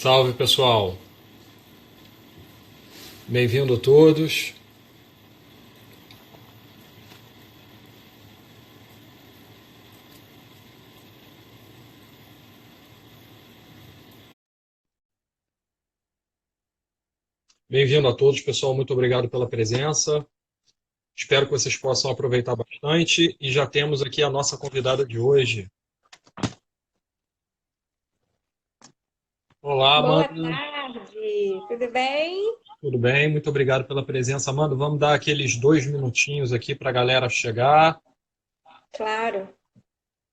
Salve pessoal, bem-vindo a todos. Bem-vindo a todos, pessoal. Muito obrigado pela presença. Espero que vocês possam aproveitar bastante. E já temos aqui a nossa convidada de hoje. Olá, Boa Amanda. tarde, tudo bem? Tudo bem? Muito obrigado pela presença, Amanda. Vamos dar aqueles 2 minutinhos aqui para a galera chegar. Claro.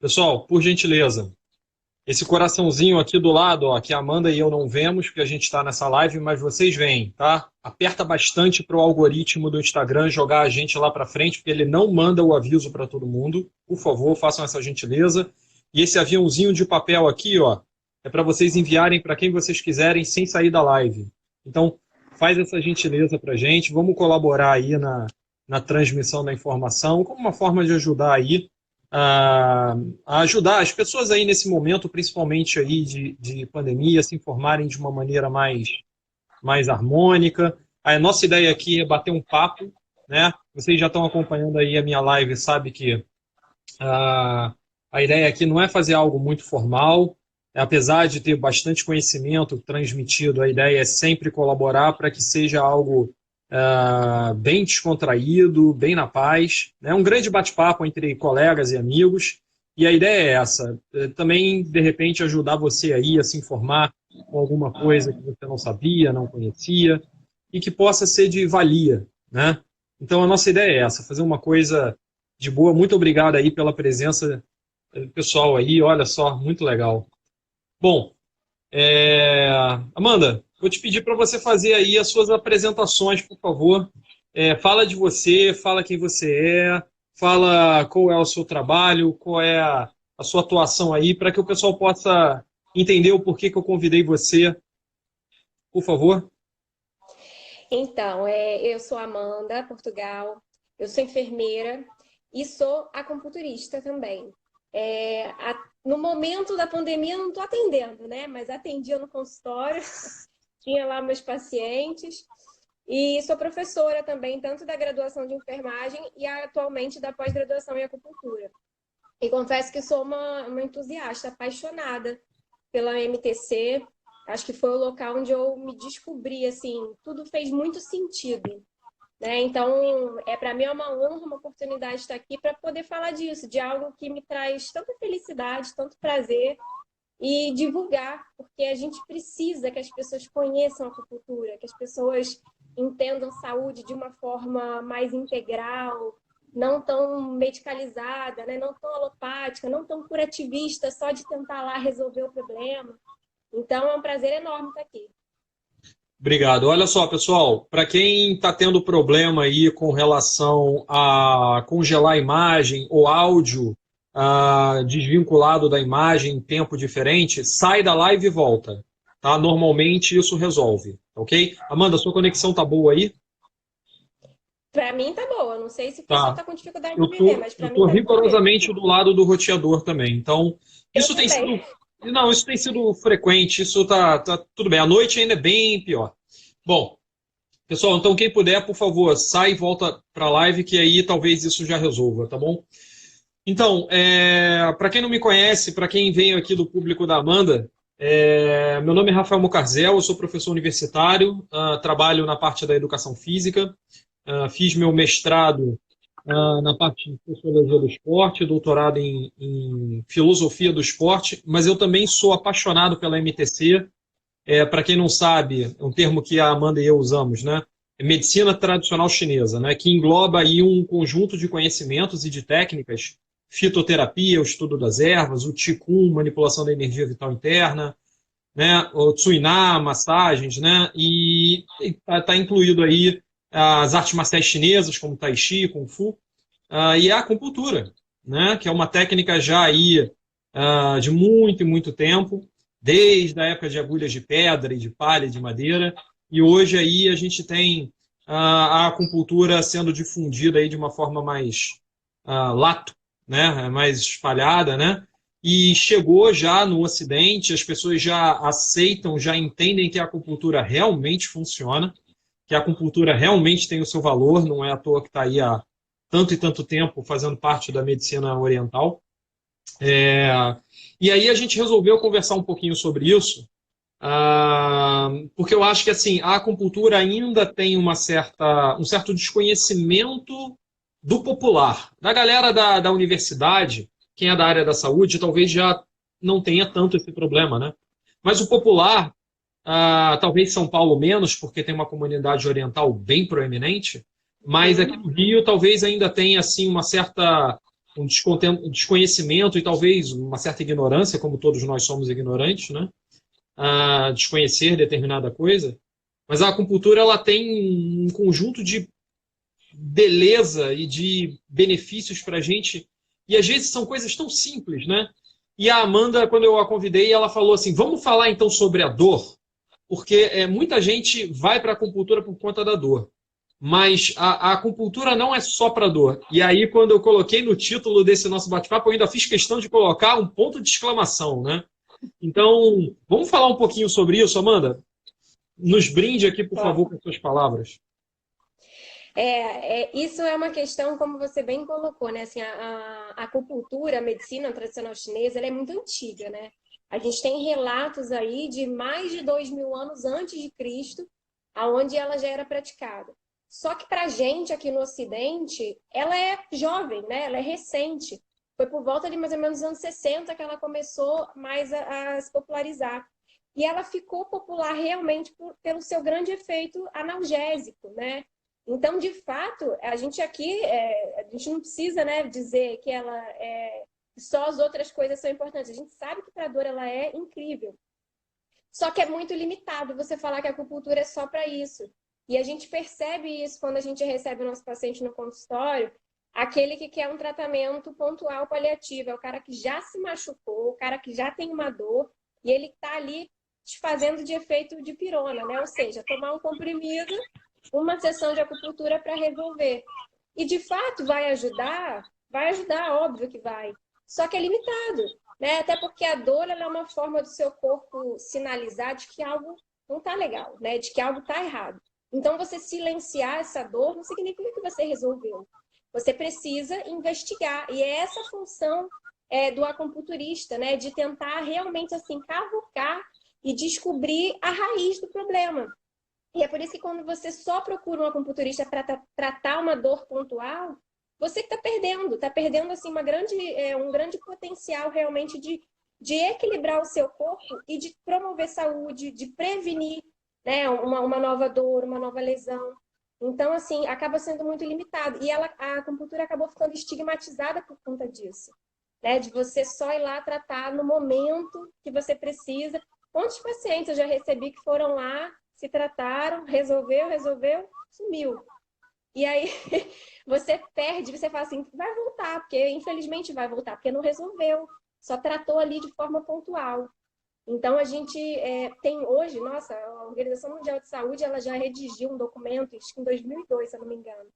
Pessoal, por gentileza, esse coraçãozinho aqui do lado, ó, que a Amanda e eu não vemos, porque a gente está nessa live, mas vocês veem, tá? Aperta bastante para o algoritmo do Instagram jogar a gente lá para frente, porque ele não manda o aviso para todo mundo. Por favor, façam essa gentileza. E esse aviãozinho de papel aqui, ó, é para vocês enviarem para quem vocês quiserem sem sair da live. Então, faz essa gentileza para a gente. Vamos colaborar aí na transmissão da informação, como uma forma de ajudar aí a ajudar as pessoas aí nesse momento, principalmente aí de pandemia, se informarem de uma maneira mais harmônica. A nossa ideia aqui é bater um papo, né? Vocês já estão acompanhando aí a minha live, sabe que ah, a ideia aqui não é fazer algo muito formal, apesar de ter bastante conhecimento transmitido, a ideia é sempre colaborar para que seja algo bem descontraído, bem na paz. É um grande bate-papo entre colegas e amigos. E a ideia é essa, também, de repente, ajudar você aí a se informar com alguma coisa que você não sabia, não conhecia, e que possa ser de valia, né? Então, a nossa ideia é essa, fazer uma coisa de boa. Muito obrigado aí pela presença, pessoal aí, olha só, muito legal. Bom, Amanda, vou te pedir para você fazer aí as suas apresentações, por favor. Fala de você, fala quem você é, fala qual é o seu trabalho, qual é a sua atuação aí, para que o pessoal possa entender o porquê que eu convidei você, por favor. Então, eu sou Amanda, Portugal, eu sou enfermeira e sou acupunturista também. No momento da pandemia eu não estou atendendo, né? Mas atendia no consultório, tinha lá meus pacientes e sou professora também, tanto da graduação de enfermagem e atualmente da pós-graduação em acupuntura. E confesso que sou uma entusiasta, apaixonada pela MTC. Acho que foi o local onde eu me descobri, assim, tudo fez muito sentido, né? Então, para mim é uma honra, uma oportunidade estar aqui para poder falar disso, de algo que me traz tanta felicidade, tanto prazer e divulgar, porque a gente precisa que as pessoas conheçam a acupuntura, que as pessoas entendam saúde de uma forma mais integral, não tão medicalizada, né? Não tão alopática, não tão curativista, só de tentar lá resolver o problema. Então é um prazer enorme estar aqui. Obrigado. Olha só, pessoal, para quem está tendo problema aí com relação a congelar a imagem ou áudio desvinculado da imagem em tempo diferente, sai da live e volta. Tá? Normalmente isso resolve, ok? Amanda, sua conexão tá boa aí? Para mim tá boa. Não sei se o pessoal Tá. está com dificuldade de Eu me ver, tô, mas eu para mim tô tá tranquilo. rigorosamente do lado do roteador também. Então, Eu isso tem também. sido. Não, isso tem sido frequente, isso tá tudo bem. A noite ainda é bem pior. Bom, pessoal, então quem puder, por favor, sai e volta para a live, que aí talvez isso já resolva, tá bom? Então, para quem não me conhece, para quem veio aqui do público da Amanda, meu nome é Rafael Mocarzel, eu sou professor universitário, trabalho na parte da educação física, fiz meu mestrado na parte de Sociologia do Esporte, doutorado em Filosofia do Esporte, mas eu também sou apaixonado pela MTC. Para quem não sabe, é um termo que a Amanda e eu usamos, né? É medicina tradicional chinesa, né? Que engloba aí um conjunto de conhecimentos e de técnicas, fitoterapia, o estudo das ervas, o Qigong, manipulação da energia vital interna, né? O Tsuiná, massagens, né? E está incluído aí as artes marciais chinesas, como Tai Chi, Kung Fu, e a acupuntura, né? Que é uma técnica já aí de muito e muito tempo, desde a época de agulhas de pedra e de palha e de madeira, e hoje aí a gente tem a acupuntura sendo difundida aí de uma forma mais lato, né? Mais espalhada, né? e chegou já no Ocidente, as pessoas já aceitam, já entendem que a acupuntura realmente funciona, que a acupuntura realmente tem o seu valor, não é à toa que está aí há tanto e tanto tempo fazendo parte da medicina oriental. E aí a gente resolveu conversar um pouquinho sobre isso, porque eu acho que assim, a acupuntura ainda tem um certo desconhecimento do popular. Da galera da universidade, quem é da área da saúde, talvez já não tenha tanto esse problema, né? Mas o popular, talvez São Paulo menos, porque tem uma comunidade oriental bem proeminente, mas aqui no Rio talvez ainda tenha assim um desconhecimento e talvez uma certa ignorância, como todos nós somos ignorantes, né? A desconhecer determinada coisa. Mas a acupuntura ela tem um conjunto de beleza e de benefícios para a gente, e às vezes são coisas tão simples, né? E a Amanda, quando eu a convidei, ela falou assim: vamos falar então sobre a dor, porque muita gente vai para a acupuntura por conta da dor. Mas a acupuntura não é só para dor. E aí, quando eu coloquei no título desse nosso bate-papo, eu ainda fiz questão de colocar um ponto de exclamação, né? Então, vamos falar um pouquinho sobre isso, Amanda? Nos brinde aqui, por favor, com as suas palavras. Isso é uma questão, como você bem colocou, né? Assim, a acupuntura, a medicina tradicional chinesa, ela é muito antiga, né? A gente tem relatos aí de mais de 2.000 anos antes de Cristo, aonde ela já era praticada. Só que para a gente aqui no Ocidente, ela é jovem, né? Ela é recente. Foi por volta de mais ou menos anos 60 que ela começou mais a se popularizar. E ela ficou popular realmente pelo seu grande efeito analgésico, né? Então, de fato, a gente aqui, a gente não precisa, né, dizer que só as outras coisas são importantes. A gente sabe que para a dor ela é incrível. Só que é muito limitado você falar que a acupuntura é só para isso. E a gente percebe isso quando a gente recebe o nosso paciente no consultório, aquele que quer um tratamento pontual paliativo, é o cara que já se machucou, o cara que já tem uma dor, e ele está ali te fazendo de efeito de pirona, né? Ou seja, tomar um comprimido, uma sessão de acupuntura para resolver. E de fato vai ajudar, óbvio que vai. Só que é limitado, né? Até porque a dor ela é uma forma do seu corpo sinalizar de que algo não está legal, né? De que algo está errado. Então, você silenciar essa dor não significa que você resolveu. Você precisa investigar. E é essa a função do acupunturista, né? De tentar realmente assim cavucar e descobrir a raiz do problema. E é por isso que quando você só procura um acupunturista para tratar uma dor pontual, você está perdendo assim, um grande potencial realmente de equilibrar o seu corpo e de promover saúde, de prevenir, né, uma nova dor, uma nova lesão. Então, assim, acaba sendo muito limitado. E a acupuntura acabou ficando estigmatizada por conta disso, né, de você só ir lá tratar no momento que você precisa. Quantos pacientes eu já recebi que foram lá, se trataram, resolveu, sumiu. E aí você perde, você fala assim, vai voltar, porque infelizmente vai voltar, porque não resolveu, só tratou ali de forma pontual. Então a gente tem hoje, nossa, a Organização Mundial de Saúde, ela já redigiu um documento, acho que em 2002, se eu não me engano,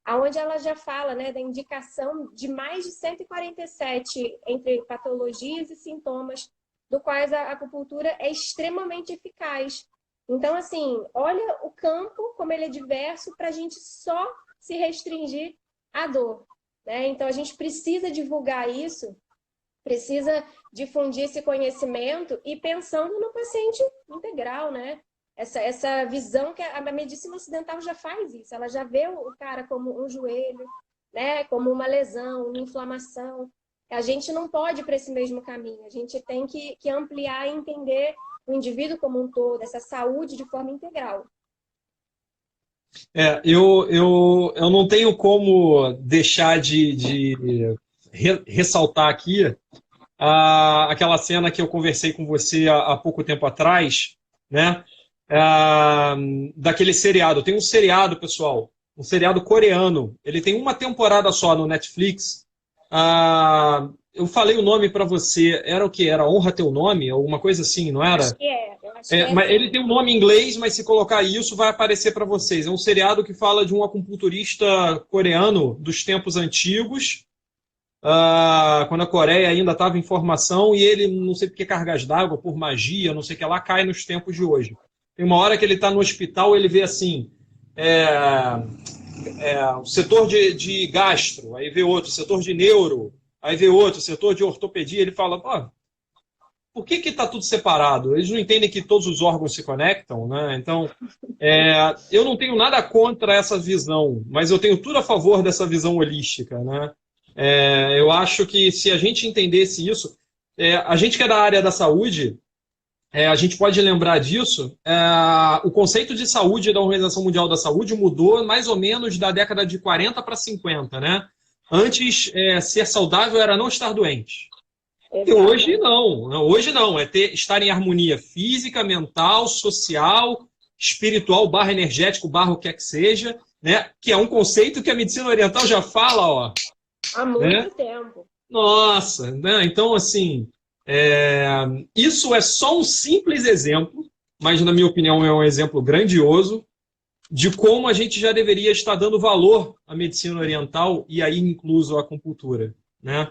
onde ela já fala, né, da indicação de mais de 147 entre patologias e sintomas, do quais a acupuntura é extremamente eficaz. Então, assim, olha o campo, como ele é diverso, para a gente só se restringir à dor, né? Então, a gente precisa divulgar isso, precisa difundir esse conhecimento e pensando no paciente integral, né? Essa visão que a medicina ocidental já faz isso, ela já vê o cara como um joelho, né? Como uma lesão, uma inflamação. A gente não pode ir para esse mesmo caminho, a gente tem que ampliar e entender o indivíduo como um todo, essa saúde de forma integral. Eu não tenho como deixar de ressaltar aqui aquela cena que eu conversei com você há pouco tempo atrás, né? Daquele seriado. Tem um seriado, pessoal, um seriado coreano. Ele tem uma temporada só no Netflix. Eu falei o nome para você. Era o que? Era Honra Teu Nome? Alguma coisa assim, não era? Acho que é. Eu acho que é Mas assim. ele tem um nome em inglês, mas se colocar isso vai aparecer para vocês. É um seriado que fala de um acupunturista coreano dos tempos antigos, quando a Coreia ainda estava em formação e ele, não sei por que cargas d'água, por magia, não sei o que lá, cai nos tempos de hoje. Tem uma hora que ele está no hospital, ele vê assim, o setor de gastro, aí vê outro, setor de neuro, aí vê outro, setor de ortopedia, ele fala, por que está tudo separado? Eles não entendem que todos os órgãos se conectam, né? Então, eu não tenho nada contra essa visão, mas eu tenho tudo a favor dessa visão holística, né? Eu acho que se a gente entendesse isso, a gente que é da área da saúde, a gente pode lembrar disso, o conceito de saúde da Organização Mundial da Saúde mudou mais ou menos da década de 40 para 50, né? Antes, ser saudável era não estar doente. E hoje não, hoje não, estar em harmonia física, mental, social, espiritual, barra energético, barra o que é que seja, né? Que é um conceito que a medicina oriental já fala, ó. Há muito tempo. Nossa, né? Então, assim, isso é só um simples exemplo, mas, na minha opinião, é um exemplo grandioso de como a gente já deveria estar dando valor à medicina oriental e aí incluso a acupuntura, né?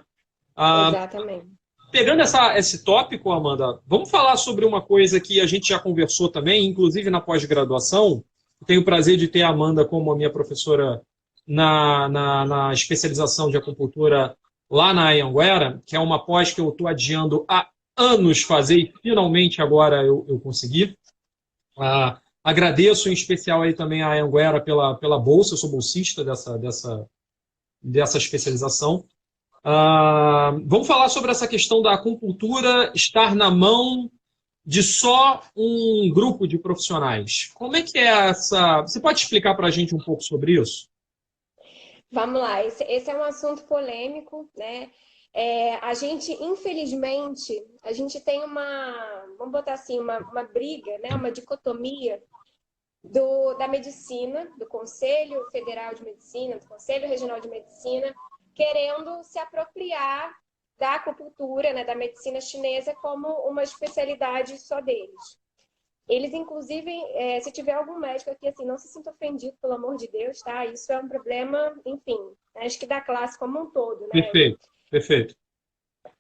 Exatamente. Pegando esse tópico, Amanda, vamos falar sobre uma coisa que a gente já conversou também, inclusive na pós-graduação. Tenho o prazer de ter a Amanda como a minha professora na especialização de acupuntura lá na Anhanguera, que é uma pós que eu estou adiando há anos fazer e finalmente agora eu consegui. Agradeço em especial aí também a Anhanguera pela bolsa, eu sou bolsista dessa especialização. Vamos falar sobre essa questão da acupuntura estar na mão de só um grupo de profissionais. Como é que é essa... Você pode explicar para a gente um pouco sobre isso? Vamos lá, esse é um assunto polêmico, né? A gente, infelizmente, a gente tem vamos botar assim, uma briga, né? Uma dicotomia da medicina, do Conselho Federal de Medicina, do Conselho Regional de Medicina, querendo se apropriar da acupuntura, né, da medicina chinesa como uma especialidade só deles. Eles, inclusive, se tiver algum médico aqui, assim, não se sinta ofendido, pelo amor de Deus, tá? Isso é um problema, enfim, acho que da classe como um todo, né? Perfeito, perfeito.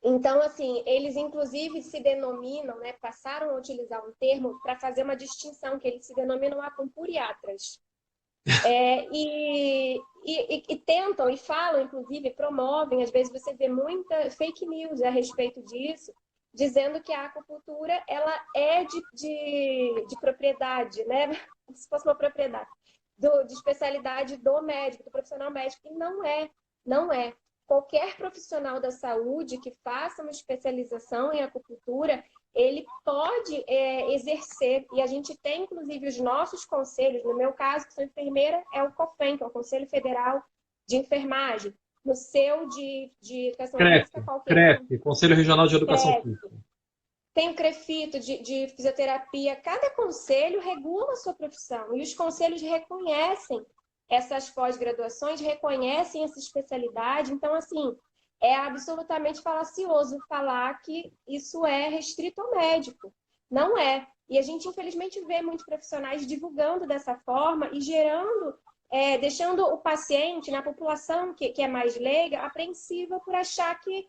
Então, assim, eles, inclusive, se denominam, né, passaram a utilizar um termo para fazer uma distinção, que eles se denominam acumpuriatras. E tentam, e falam, inclusive, promovem, às vezes você vê muita fake news a respeito disso, dizendo que a acupuntura ela é de propriedade, né? Como se fosse uma propriedade, de especialidade do médico, do profissional médico, e não é. Qualquer profissional da saúde que faça uma especialização em acupuntura, ele pode exercer, e a gente tem, inclusive, os nossos conselhos, no meu caso, que sou enfermeira, é o COFEN, que é o Conselho Federal de Enfermagem, no seu de Educação Física, qualquer. CREF, Conselho Regional de Educação Física. Tem o CREFITO de fisioterapia, cada conselho regula a sua profissão, e os conselhos reconhecem essas pós-graduações, reconhecem essa especialidade, então, assim, é absolutamente falacioso falar que isso é restrito ao médico. Não é. E a gente, infelizmente, vê muitos profissionais divulgando dessa forma e gerando, deixando o paciente, na população que é mais leiga, apreensiva por achar que,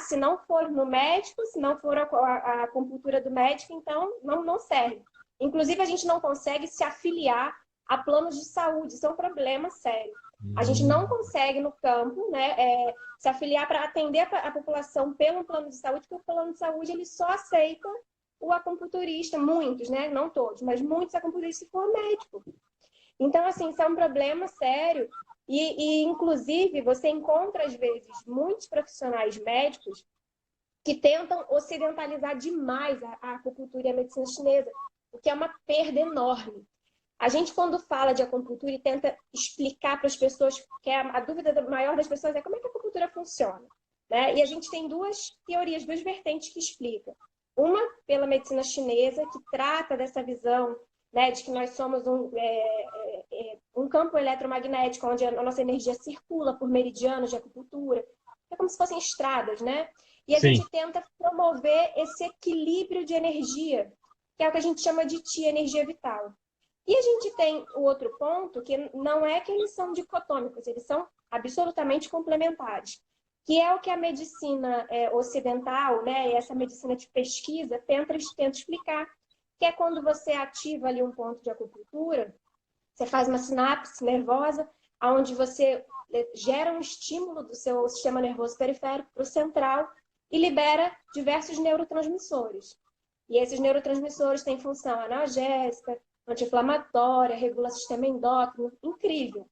se não for no médico, se não for a acupuntura do médico, então não serve. Inclusive, a gente não consegue se afiliar a planos de saúde, isso é um problema sério. A gente não consegue, no campo, né, se afiliar para atender a população pelo plano de saúde, porque o plano de saúde ele só aceita o acupunturista, muitos, né, não todos, mas muitos acupunturistas se for médico. Então, assim, isso é um problema sério e inclusive, você encontra, às vezes, muitos profissionais médicos que tentam ocidentalizar demais a acupuntura e a medicina chinesa, o que é uma perda enorme. A gente, quando fala de acupuntura e tenta explicar para as pessoas, que a dúvida maior das pessoas é como é que a acupuntura funciona, né? E a gente tem duas teorias, duas vertentes que explicam. Uma pela medicina chinesa, que trata dessa visão, né, de que nós somos um campo eletromagnético, onde a nossa energia circula por meridianos de acupuntura. É como se fossem estradas, né? E a gente tenta promover esse equilíbrio de energia, que é o que a gente chama de Qi, energia vital. E a gente tem o outro ponto, que não é que eles são dicotômicos, eles são absolutamente complementares, que é o que a medicina ocidental, né, e essa medicina de pesquisa tenta explicar, que é quando você ativa ali um ponto de acupuntura, você faz uma sinapse nervosa, onde você gera um estímulo do seu sistema nervoso periférico para o central e libera diversos neurotransmissores. E esses neurotransmissores têm função analgésica, anti-inflamatória, regula o sistema endócrino, incrível.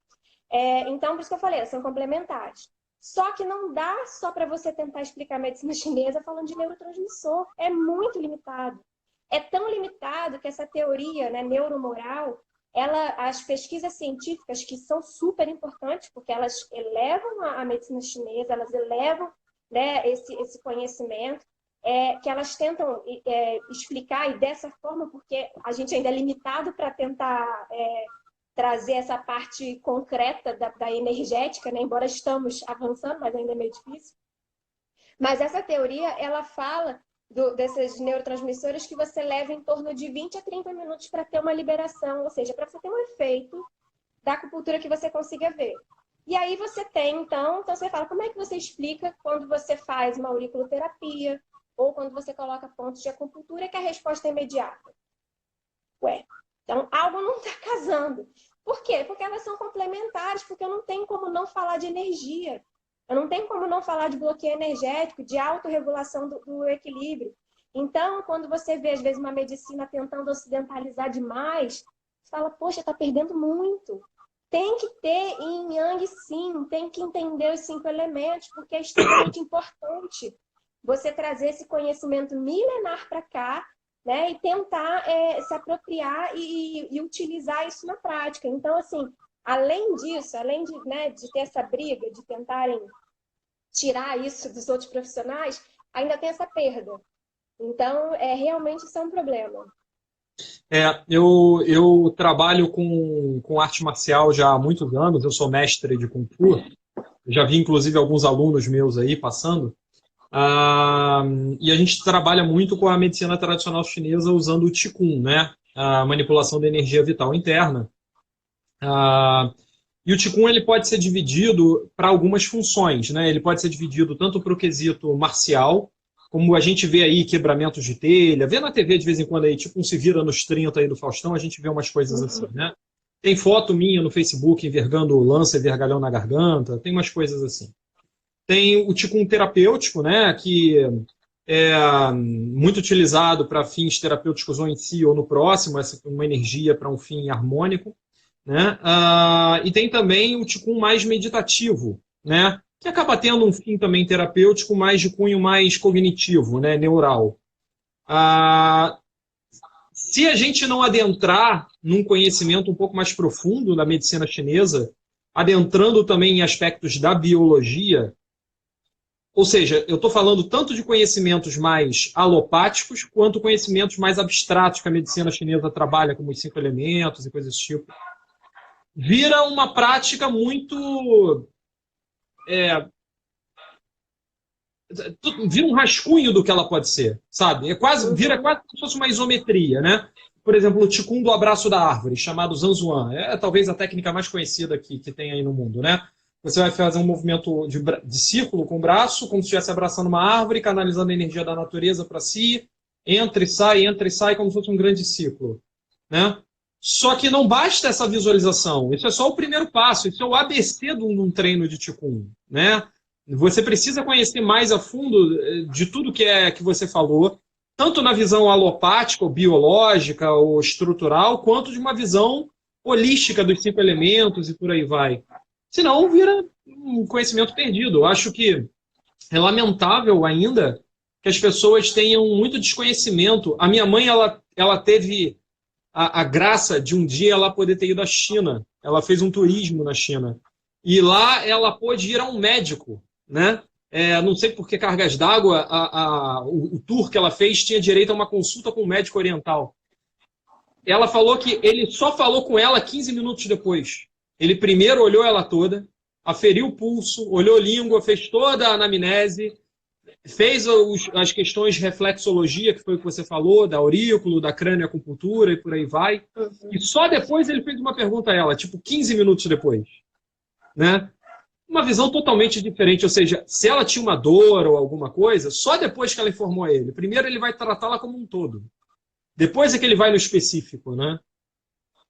Então, por isso que eu falei, são complementares. Só que não dá só para você tentar explicar a medicina chinesa falando de neurotransmissor. É muito limitado. É tão limitado que essa teoria, né, neuromoral, as pesquisas científicas, que são super importantes, porque elas elevam a medicina chinesa, elas elevam, né, esse conhecimento, que elas tentam explicar, e dessa forma, porque a gente ainda é limitado para tentar trazer essa parte concreta da energética, né? Embora estamos avançando, mas ainda é meio difícil. Mas essa teoria, ela fala desses neurotransmissores que você leva em torno de 20 a 30 minutos para ter uma liberação, ou seja, para você ter um efeito da acupuntura que você consiga ver. E aí você tem, então você fala, como é que você explica quando você faz uma auriculoterapia ou quando você coloca pontos de acupuntura que a resposta é imediata? Ué, então algo não está casando. Por quê? Porque elas são complementares, porque eu não tenho como não falar de energia. Eu não tenho como não falar de bloqueio energético, de autorregulação do equilíbrio. Então, quando você vê, às vezes, uma medicina tentando ocidentalizar demais, você fala, poxa, está perdendo muito. Tem que ter yin yang, sim, tem que entender os 5 elementos, porque é extremamente importante você trazer esse conhecimento milenar para cá, né, e tentar se apropriar e utilizar isso na prática. Então, assim, além disso, além de, né, de ter essa briga, de tentarem tirar isso dos outros profissionais, ainda tem essa perda. Então, realmente isso é um problema. Eu trabalho com arte marcial já há muitos anos, eu sou mestre de Kung Fu, já vi inclusive alguns alunos meus aí passando, e a gente trabalha muito com a medicina tradicional chinesa usando o Qigong, né? A manipulação da energia vital interna. E o Qigong ele pode ser dividido para algumas funções, né? Ele pode ser dividido tanto para o quesito marcial, como a gente vê aí quebramentos de telha, vê na TV de vez em quando aí, tipo um Se Vira nos 30 aí do Faustão, a gente vê umas coisas assim, né? Tem foto minha no Facebook envergando lança e vergalhão na garganta, tem umas coisas assim. Tem o Qigong terapêutico, né? Que é muito utilizado para fins terapêuticos ou em si ou no próximo, uma energia para um fim harmônico. Né? E tem também o Qigong mais meditativo, né? Que acaba tendo um fim também terapêutico, mais de cunho mais cognitivo, né? Neural. Se a gente não adentrar num conhecimento um pouco mais profundo da medicina chinesa, adentrando também em aspectos da biologia, ou seja, eu estou falando tanto de conhecimentos mais alopáticos, quanto conhecimentos mais abstratos que a medicina chinesa trabalha, como os 5 elementos e coisas desse tipo, vira uma prática muito... vira um rascunho do que ela pode ser, sabe? Vira quase como se fosse uma isometria, né? Por exemplo, o Qigong do abraço da árvore, chamado Zanzuan. É talvez a técnica mais conhecida que tem aí no mundo, né? Você vai fazer um movimento de círculo com o braço, como se estivesse abraçando uma árvore, canalizando a energia da natureza para si, entra e sai, como se fosse um grande ciclo, né? Só que não basta essa visualização. Isso é só o primeiro passo. Isso é o ABC de um treino de Qigong, né? Você precisa conhecer mais a fundo de tudo que você falou, tanto na visão alopática, ou biológica, ou estrutural, quanto de uma visão holística dos 5 elementos e por aí vai. Senão vira um conhecimento perdido. Eu acho que é lamentável ainda que as pessoas tenham muito desconhecimento. A minha mãe, ela teve a graça de um dia ela poder ter ido à China. Ela fez um turismo na China. E lá ela pôde ir a um médico, né? Não sei por que cargas d'água, o tour que ela fez tinha direito a uma consulta com um médico oriental. Ela falou que ele só falou com ela 15 minutos depois. Ele primeiro olhou ela toda, aferiu o pulso, olhou língua, fez toda a anamnese, fez as questões de reflexologia, que foi o que você falou, da aurículo, da crânioacupuntura e por aí vai. E só depois ele fez uma pergunta a ela, tipo 15 minutos depois. Né? uma visão totalmente diferente. Ou seja, se ela tinha uma dor ou alguma coisa, só depois que ela informou a ele. Primeiro ele vai tratá-la como um todo. Depois é que ele vai no específico, né?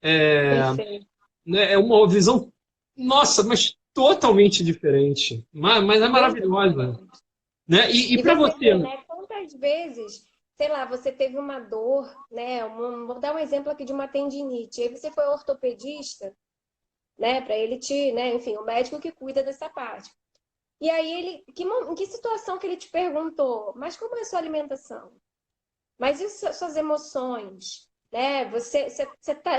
Perfeito. É uma visão, nossa, mas totalmente diferente. Mas é Muito maravilhosa. diferente. Né? E E para você você? vê, né, quantas vezes, sei lá, você teve uma dor, né? Vou dar um exemplo aqui de uma tendinite. Aí você foi ao ortopedista, né, para ele te, né, enfim, o médico que cuida dessa parte. E aí ele, em que situação que ele te perguntou, mas como é a sua alimentação? Mas e suas emoções? Né?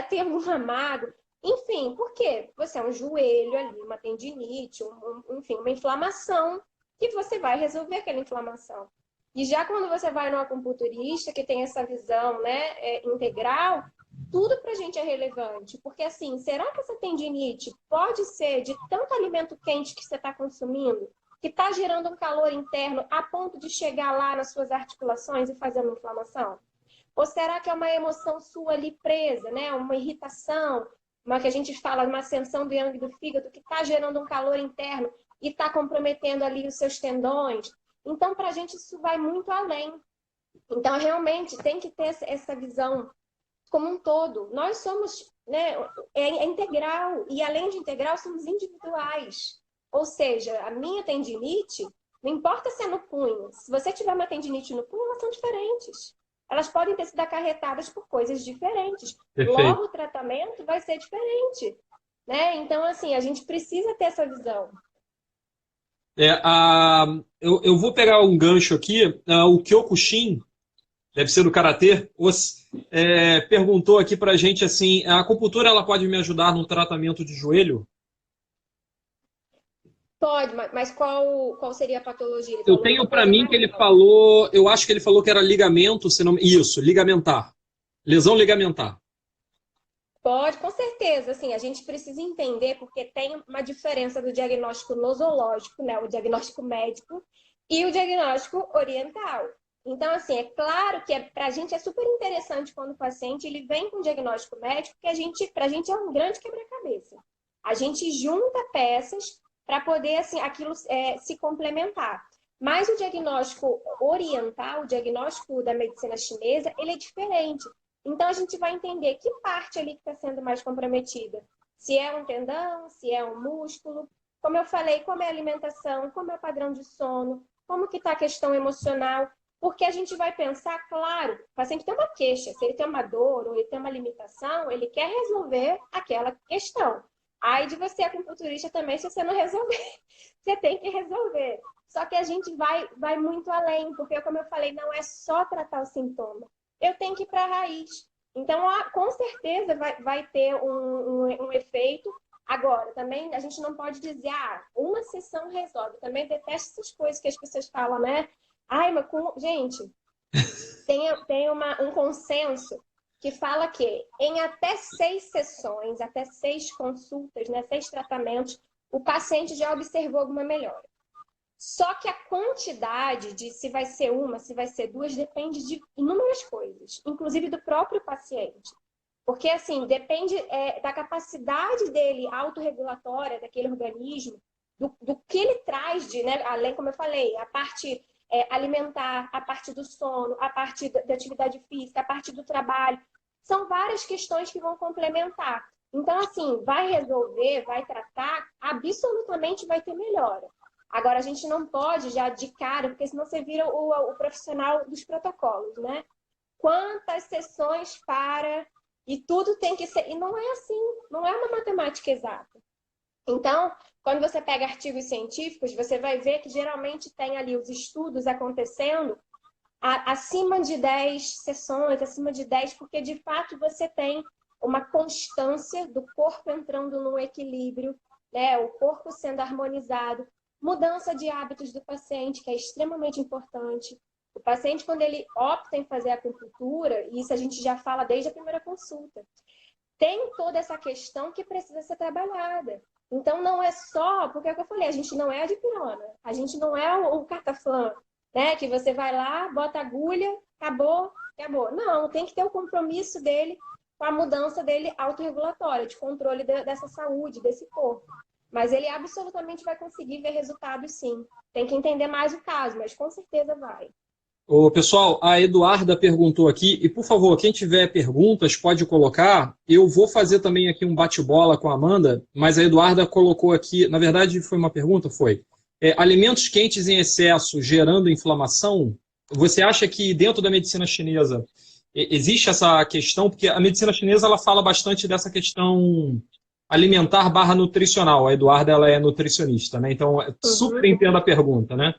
Tem alguma mágoa? Enfim, por quê? Você é um joelho ali, uma tendinite, enfim, uma inflamação, que você vai resolver aquela inflamação. E já quando você vai no acupunturista, que tem essa visão, né, integral, tudo para a gente é relevante. Porque assim, será que essa tendinite pode ser de tanto alimento quente que você está consumindo? Que está gerando um calor interno a ponto de chegar lá nas suas articulações e fazer uma inflamação? Ou será que é uma emoção sua ali presa, né? Uma irritação, uma que a gente fala, uma ascensão do yang do fígado que está gerando um calor interno e está comprometendo ali os seus tendões? Então, para a gente isso vai muito além. Então, realmente tem que ter essa visão como um todo. Nós somos, né, é integral e além de integral somos individuais. Ou seja, a minha tendinite, não importa se é no punho, se você tiver uma tendinite no punho, elas são diferentes. Elas podem ter sido acarretadas por coisas diferentes. Perfeito. Logo, o tratamento vai ser diferente. Né? Então, assim, a gente precisa ter essa visão. Eu vou pegar um gancho aqui. O Kyokushin, deve ser do Karatê, perguntou aqui pra gente assim, a acupuntura ela pode me ajudar no tratamento de joelho? Pode, mas qual seria a patologia? Ele Eu falou tenho uma para coisa mim que mais ele ampla. falou, eu acho que ele falou que era ligamento, se não, isso, ligamentar. Lesão ligamentar. Pode, com certeza. Assim, a gente precisa entender porque tem uma diferença do diagnóstico nosológico, né, o diagnóstico médico, e o diagnóstico oriental. Então, assim, é claro que para a gente é super interessante quando o paciente ele vem com diagnóstico médico, que para a gente é um grande quebra-cabeça. A gente junta peças para poder assim aquilo se complementar. Mas o diagnóstico oriental, o diagnóstico da medicina chinesa, ele é diferente. Então, a gente vai entender que parte ali que está sendo mais comprometida. Se é um tendão, se é um músculo. Como eu falei, como é a alimentação, como é o padrão de sono, como que está a questão emocional. Porque a gente vai pensar, claro, o paciente tem uma queixa, se ele tem uma dor ou ele tem uma limitação, ele quer resolver aquela questão. Aí de você, acupunturista, também, se você não resolver, você tem que resolver. Só que a gente vai muito além, porque, como eu falei, não é só tratar o sintoma. Eu tenho que ir para a raiz. Então, com certeza vai ter um efeito. Agora, também a gente não pode dizer, uma sessão resolve. Também detesto essas coisas que as pessoas falam, né? Ai, mas gente, tem um consenso que fala que em até 6 sessões, até 6 consultas, né, 6 tratamentos, o paciente já observou alguma melhora. Só que a quantidade de se vai ser uma, se vai ser duas, depende de inúmeras coisas, inclusive do próprio paciente. Porque, assim, depende da capacidade dele autorregulatória, daquele organismo, do que ele traz de, né, além, como eu falei, a parte alimentar, a parte do sono, a parte da atividade física, a parte do trabalho. São várias questões que vão complementar. Então, assim, vai resolver, vai tratar, absolutamente vai ter melhora. Agora, a gente não pode já de cara, porque senão você vira o profissional dos protocolos, né? Quantas sessões para e tudo tem que ser. E não é assim, não é uma matemática exata. Então, quando você pega artigos científicos, você vai ver que geralmente tem ali os estudos acontecendo acima de 10 sessões, acima de 10, porque de fato você tem uma constância do corpo entrando no equilíbrio, né? O corpo sendo harmonizado, mudança de hábitos do paciente, que é extremamente importante. O paciente, quando ele opta em fazer a acupuntura, e isso a gente já fala desde a primeira consulta, tem toda essa questão que precisa ser trabalhada. Então, não é só, porque é o que eu falei, a gente não é a dipirona, a gente não é o cataflã, né? Que você vai lá, bota agulha, acabou, acabou. Não, tem que ter o compromisso dele com a mudança dele autorregulatória, de controle dessa saúde, desse corpo. Mas ele absolutamente vai conseguir ver resultados, sim. Tem que entender mais o caso, mas com certeza vai. Ô, pessoal, a Eduarda perguntou aqui, e por favor, quem tiver perguntas pode colocar. Eu vou fazer também aqui um bate-bola com a Amanda, mas a Eduarda colocou aqui, na verdade foi uma pergunta, foi, alimentos quentes em excesso gerando inflamação? Você acha que dentro da medicina chinesa existe essa questão? Porque a medicina chinesa ela fala bastante dessa questão alimentar barra nutricional. A Eduarda ela é nutricionista, né? Então, super entendo a pergunta, né?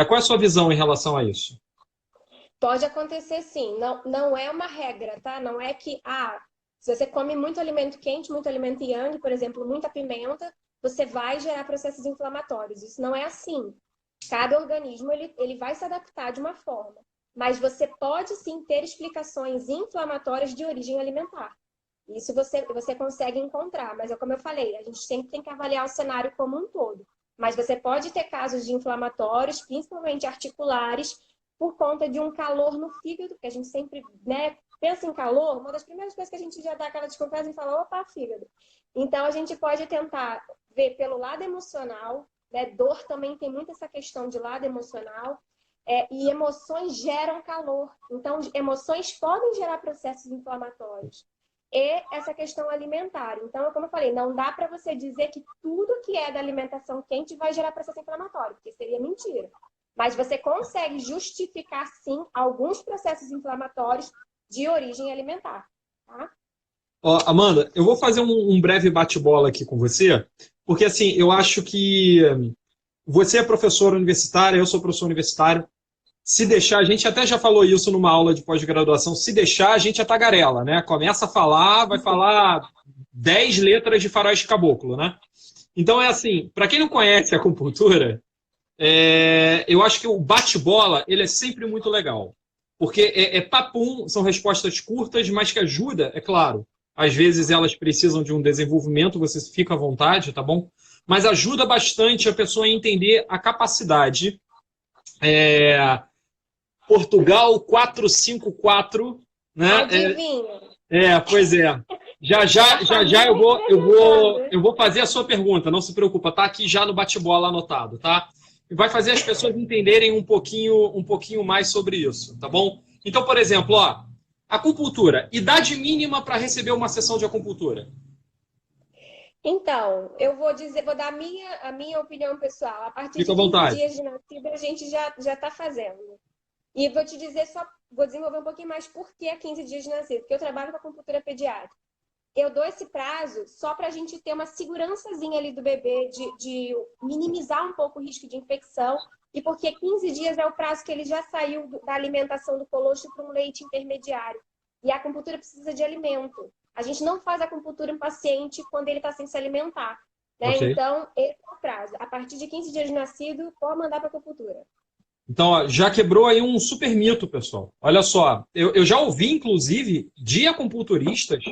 Qual é a sua visão em relação a isso? Pode acontecer sim, não é uma regra, tá? Não é que, se você come muito alimento quente, muito alimento yang, por exemplo, muita pimenta, você vai gerar processos inflamatórios. Isso não é assim. Cada organismo ele vai se adaptar de uma forma. Mas você pode sim ter explicações inflamatórias de origem alimentar. Isso você consegue encontrar, mas é como eu falei, a gente sempre tem que avaliar o cenário como um todo. Mas você pode ter casos de inflamatórios, principalmente articulares, por conta de um calor no fígado, que a gente sempre, né, pensa em calor, uma das primeiras coisas que a gente já dá aquela desconfiança e fala, opa, fígado. Então, a gente pode tentar ver pelo lado emocional, né, dor também tem muito essa questão de lado emocional, e emoções geram calor. Então, emoções podem gerar processos inflamatórios. E essa questão alimentar. Então, como eu falei, não dá para você dizer que tudo que é da alimentação quente vai gerar processo inflamatório, porque seria mentira. Mas você consegue justificar, sim, alguns processos inflamatórios de origem alimentar. Tá? Amanda, eu vou fazer um breve bate-bola aqui com você, porque assim, eu acho que você é professora universitária, eu sou professor universitário. Se deixar, a gente até já falou isso numa aula de pós-graduação, se deixar, a gente é tagarela, né? Começa a falar, vai falar 10 letras de faróis caboclo, né? Então é assim, para quem não conhece a acupuntura, eu acho que o bate-bola ele é sempre muito legal. Porque papum, são respostas curtas, mas que ajuda, é claro. Às vezes elas precisam de um desenvolvimento, você fica à vontade, tá bom? Mas ajuda bastante a pessoa a entender a capacidade. Portugal 454, né? Adivinha. Pois é. Já eu vou fazer a sua pergunta, não se preocupa, tá aqui já no bate-bola anotado, tá? E vai fazer as pessoas entenderem um pouquinho mais sobre isso, tá bom? Então, por exemplo, acupuntura, idade mínima para receber uma sessão de acupuntura. Então, eu vou dar a minha opinião pessoal. A partir Fica de à 15 vontade. dias de nascida, a gente já está fazendo. E vou te dizer vou desenvolver um pouquinho mais por que 15 dias de nascido, porque eu trabalho com acupuntura pediátrica. Eu dou esse prazo só para a gente ter uma segurançazinha ali do bebê, de minimizar um pouco o risco de infecção, e porque 15 dias é o prazo que ele já saiu da alimentação do colostro para um leite intermediário. E a acupuntura precisa de alimento. A gente não faz acupuntura em paciente quando ele está sem se alimentar. Né? Okay. Então, esse é o prazo. A partir de 15 dias de nascido, pode mandar para acupuntura. Então, já quebrou aí um super mito, pessoal. Olha só, eu já ouvi, inclusive, de acupunturistas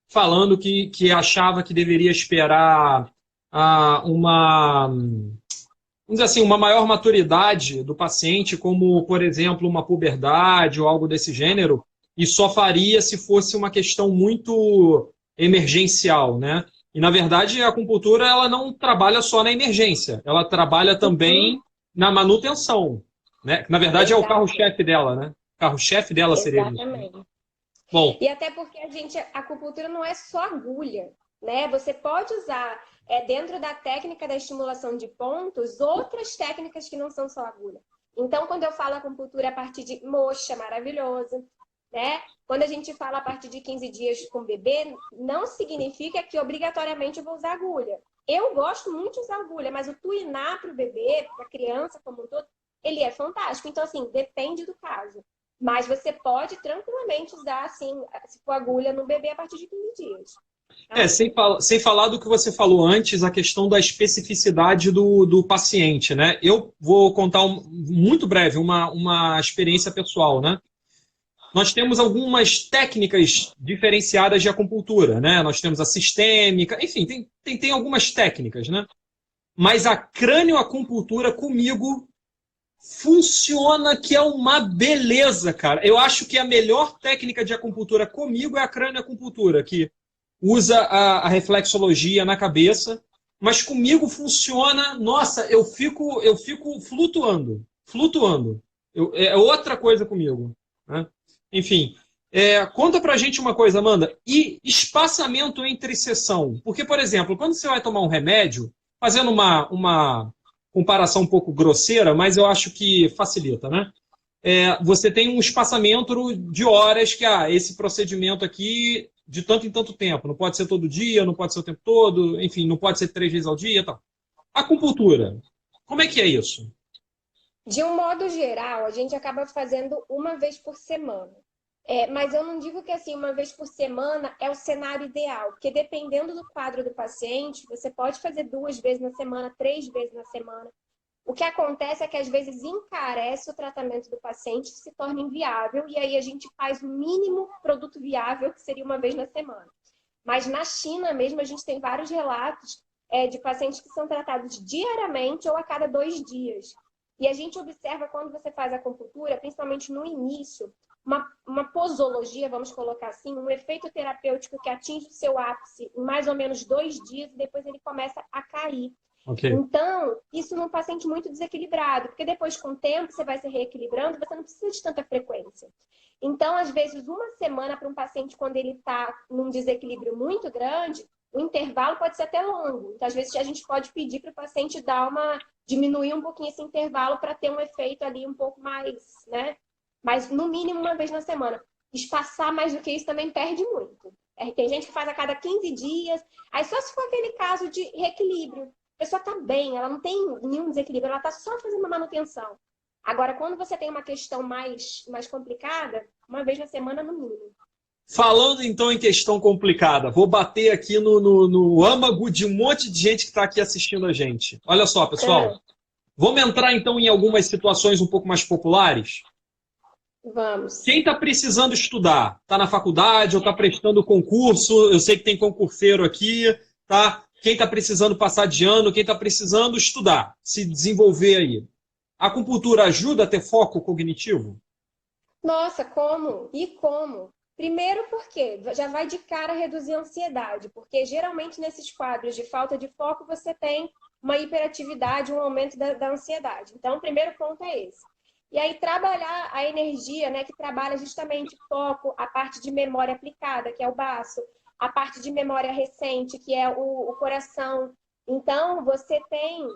falando que achava que deveria esperar vamos dizer assim, uma maior maturidade do paciente, como, por exemplo, uma puberdade ou algo desse gênero, e só faria se fosse uma questão muito emergencial, né? E, na verdade, a acupuntura ela não trabalha só na emergência, ela trabalha também na manutenção. Né? Na verdade, exatamente. É o carro-chefe dela, né? O carro-chefe dela seria isso. Exatamente. Bom. E até porque a acupuntura não é só agulha, né? Você pode usar, dentro da técnica da estimulação de pontos, outras técnicas que não são só agulha. Então, quando eu falo acupuntura a partir de moxa, maravilhoso, né? Quando a gente fala a partir de 15 dias com o bebê, não significa que obrigatoriamente eu vou usar agulha. Eu gosto muito de usar agulha, mas o tuiná para o bebê, para a criança como um todo, ele é fantástico. Então, assim, depende do caso. Mas você pode tranquilamente usar, assim, se for agulha no bebê a partir de 15 dias. Sem falar do que você falou antes, a questão da especificidade do paciente, né? Eu vou contar muito breve uma experiência pessoal, né? Nós temos algumas técnicas diferenciadas de acupuntura, né? Nós temos a sistêmica, enfim, tem algumas técnicas, né? Mas a crânioacupuntura comigo funciona que é uma beleza, cara. Eu acho que a melhor técnica de acupuntura comigo é a crânioacupuntura, que usa a reflexologia na cabeça. mas comigo funciona, nossa, eu fico flutuando. É outra coisa comigo, né? Enfim, conta pra gente uma coisa, Amanda, e espaçamento entre sessão, porque, por exemplo, quando você vai tomar um remédio, fazendo uma comparação um pouco grosseira, mas eu acho que facilita, né? Você tem um espaçamento de horas que, esse procedimento aqui, de tanto em tanto tempo. Não pode ser todo dia, não pode ser o tempo todo, enfim, não pode ser 3 vezes ao dia e tal. Acupuntura, como é que é isso? De um modo geral, a gente acaba fazendo uma vez por semana. Mas eu não digo que assim, uma vez por semana é o cenário ideal, porque dependendo do quadro do paciente, você pode fazer 2 vezes na semana, 3 vezes na semana. O que acontece é que às vezes encarece o tratamento do paciente e se torna inviável, e aí a gente faz o mínimo produto viável, que seria uma vez na semana. Mas na China mesmo, a gente tem vários relatos de pacientes que são tratados diariamente ou a cada 2 dias. E a gente observa quando você faz acupuntura, principalmente no início, uma posologia, vamos colocar assim, um efeito terapêutico que atinge o seu ápice em mais ou menos 2 dias e depois ele começa a cair. Ok. Então, isso num paciente muito desequilibrado, porque depois, com o tempo, você vai se reequilibrando, você não precisa de tanta frequência. Então, às vezes, uma semana para um paciente, quando ele está num desequilíbrio muito grande, o intervalo pode ser até longo. Então, às vezes, a gente pode pedir para o paciente diminuir um pouquinho esse intervalo para ter um efeito ali um pouco mais, né? Mas, no mínimo, uma vez na semana. Espaçar mais do que isso também perde muito. Tem gente que faz a cada 15 dias, aí só se for aquele caso de reequilíbrio. A pessoa está bem, ela não tem nenhum desequilíbrio, ela está só fazendo uma manutenção. Agora, quando você tem uma questão mais complicada, uma vez na semana no mínimo. Falando então em questão complicada, vou bater aqui no âmago de um monte de gente que está aqui assistindo a gente. Olha só, pessoal. Vamos entrar então em algumas situações um pouco mais populares? Vamos. Quem está precisando estudar? Está na faculdade ou está prestando concurso? Eu sei que tem concurseiro aqui, tá? Quem está precisando passar de ano, quem está precisando estudar, se desenvolver aí. A acupuntura ajuda a ter foco cognitivo? Nossa, como? E como? Primeiro porque já vai de cara reduzir a ansiedade, porque geralmente nesses quadros de falta de foco você tem uma hiperatividade, um aumento da ansiedade. Então, o primeiro ponto é esse. E aí, trabalhar a energia, né, que trabalha justamente foco, a parte de memória aplicada, que é o baço, a parte de memória recente, que é o coração. Então, você tem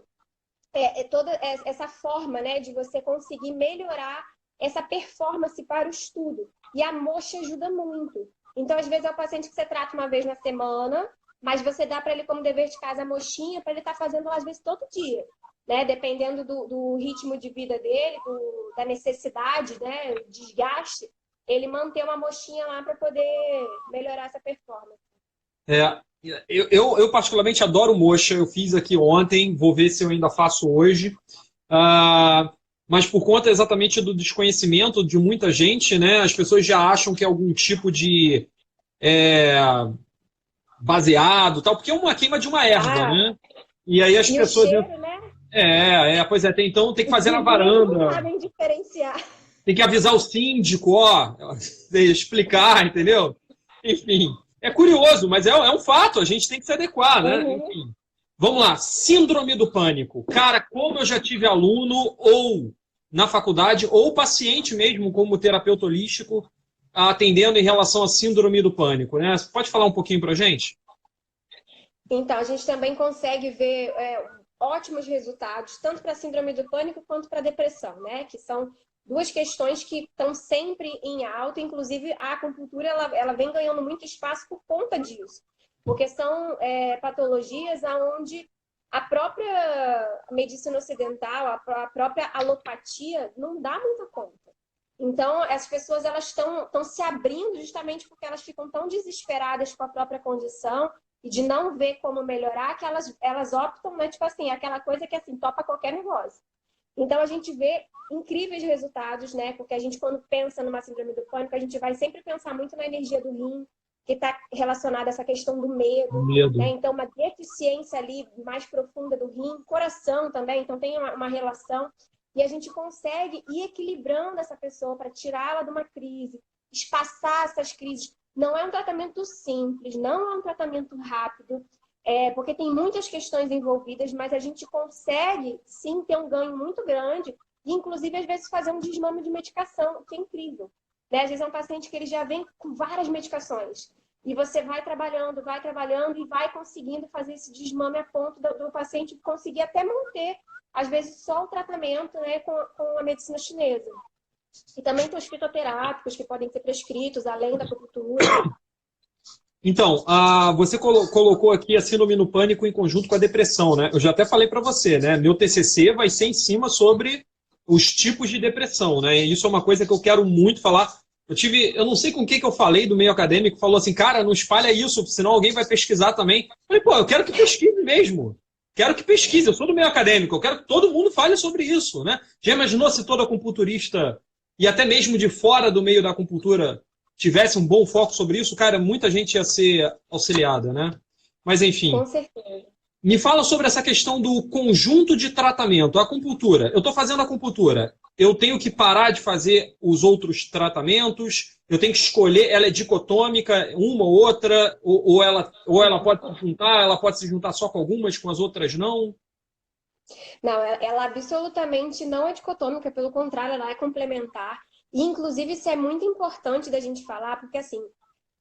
toda essa forma, né, de você conseguir melhorar essa performance para o estudo. E a moxa ajuda muito. Então, às vezes, é o paciente que você trata uma vez na semana, mas você dá para ele como dever de casa a mochinha para ele estar fazendo, às vezes, todo dia. Né? Dependendo do ritmo de vida dele, da necessidade, né? Desgaste, ele manter uma mochinha lá para poder melhorar essa performance. É, eu particularmente adoro moxa. Eu fiz aqui ontem, vou ver se eu ainda faço hoje. Mas por conta exatamente do desconhecimento de muita gente, né? As pessoas já acham que é algum tipo de baseado, tal, porque é uma queima de uma erva, né? E aí as E o pessoas. cheiro, né? Pois é, então tem que Os fazer na vizinhos não varanda, sabem diferenciar. tem que avisar o síndico, ó, explicar, entendeu? Enfim, é curioso, mas é um fato, a gente tem que se adequar, né? Uhum. Enfim. Vamos lá, síndrome do pânico. Cara, como eu já tive aluno ou na faculdade, ou paciente mesmo, como terapeuta holístico, atendendo em relação à síndrome do pânico, né? Você pode falar um pouquinho pra gente? Então, a gente também consegue ver ótimos resultados, tanto para a síndrome do pânico quanto para a depressão, né? Que são duas questões que estão sempre em alta, inclusive a acupuntura ela vem ganhando muito espaço por conta disso, porque são patologias onde a própria medicina ocidental, a própria alopatia não dá muita conta. Então, as pessoas elas estão se abrindo justamente porque elas ficam tão desesperadas com a própria condição e de não ver como melhorar, que elas optam, né? Tipo assim, aquela coisa que assim, topa qualquer negócio. Então, a gente vê incríveis resultados, né? Porque a gente, quando pensa numa síndrome do pânico, a gente vai sempre pensar muito na energia do rim, que está relacionada a essa questão do medo, né? Medo. Então, uma deficiência ali mais profunda do rim, coração também, então tem uma relação. E a gente consegue ir equilibrando essa pessoa para tirá-la de uma crise, espaçar essas crises. Não é um tratamento simples, não é um tratamento rápido. porque tem muitas questões envolvidas, mas a gente consegue, sim, ter um ganho muito grande e, inclusive, às vezes, fazer um desmame de medicação, o que é incrível. Né? Às vezes é um paciente que ele já vem com várias medicações. E você vai trabalhando e vai conseguindo fazer esse desmame a ponto do paciente conseguir até manter, às vezes, só o tratamento, né, com a medicina chinesa. E também tem os fitoterápicos que podem ser prescritos, além da acupuntura. Então, você colocou aqui a síndrome do pânico em conjunto com a depressão, né? Eu já até falei para você, né? Meu TCC vai ser em cima sobre os tipos de depressão, né? E isso é uma coisa que eu quero muito falar. Eu não sei com quem que eu falei do meio acadêmico, falou assim, cara, não espalha isso, senão alguém vai pesquisar também. Eu falei, pô, eu quero que pesquise mesmo. Quero que pesquise, eu sou do meio acadêmico, eu quero que todo mundo fale sobre isso, né? Já imaginou se todo acupunturista, e até mesmo de fora do meio da acupuntura, tivesse um bom foco sobre isso, cara, muita gente ia ser auxiliada, né? Mas enfim. Com certeza. Me fala sobre essa questão do conjunto de tratamento, a acupuntura. Eu estou fazendo acupuntura. Eu tenho que parar de fazer os outros tratamentos? Eu tenho que escolher, ela é dicotômica, uma ou outra, ou ela pode se juntar, ela pode se juntar só com algumas, com as outras não? Não, ela absolutamente não é dicotômica, pelo contrário, ela é complementar. E, inclusive, isso é muito importante da gente falar, porque, assim,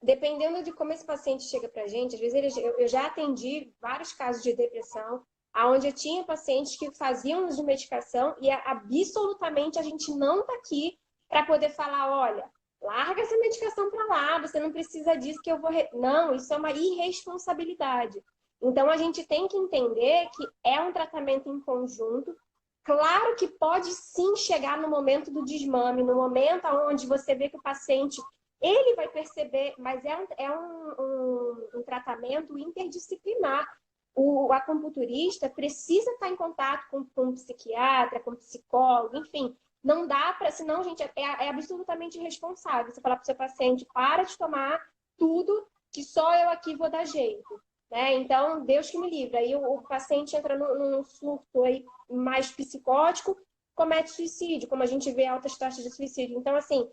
dependendo de como esse paciente chega para a gente, às vezes eu já atendi vários casos de depressão, onde eu tinha pacientes que faziam uso de medicação e absolutamente a gente não está aqui para poder falar, olha, larga essa medicação para lá, você não precisa disso que eu vou... Não, isso é uma irresponsabilidade. Então, a gente tem que entender que é um tratamento em conjunto. Claro que pode sim chegar no momento do desmame, no momento onde você vê que o paciente, ele vai perceber, mas é um tratamento interdisciplinar. O acupunturista precisa estar em contato com um psiquiatra, com um psicólogo, enfim. Não dá para, senão, gente, é absolutamente irresponsável. Você falar para o seu paciente, para de tomar tudo, que só eu aqui vou dar jeito. Né? Então, Deus que me livre. Aí o paciente entra num surto aí mais psicótico, comete suicídio, como a gente vê altas taxas de suicídio. Então, assim,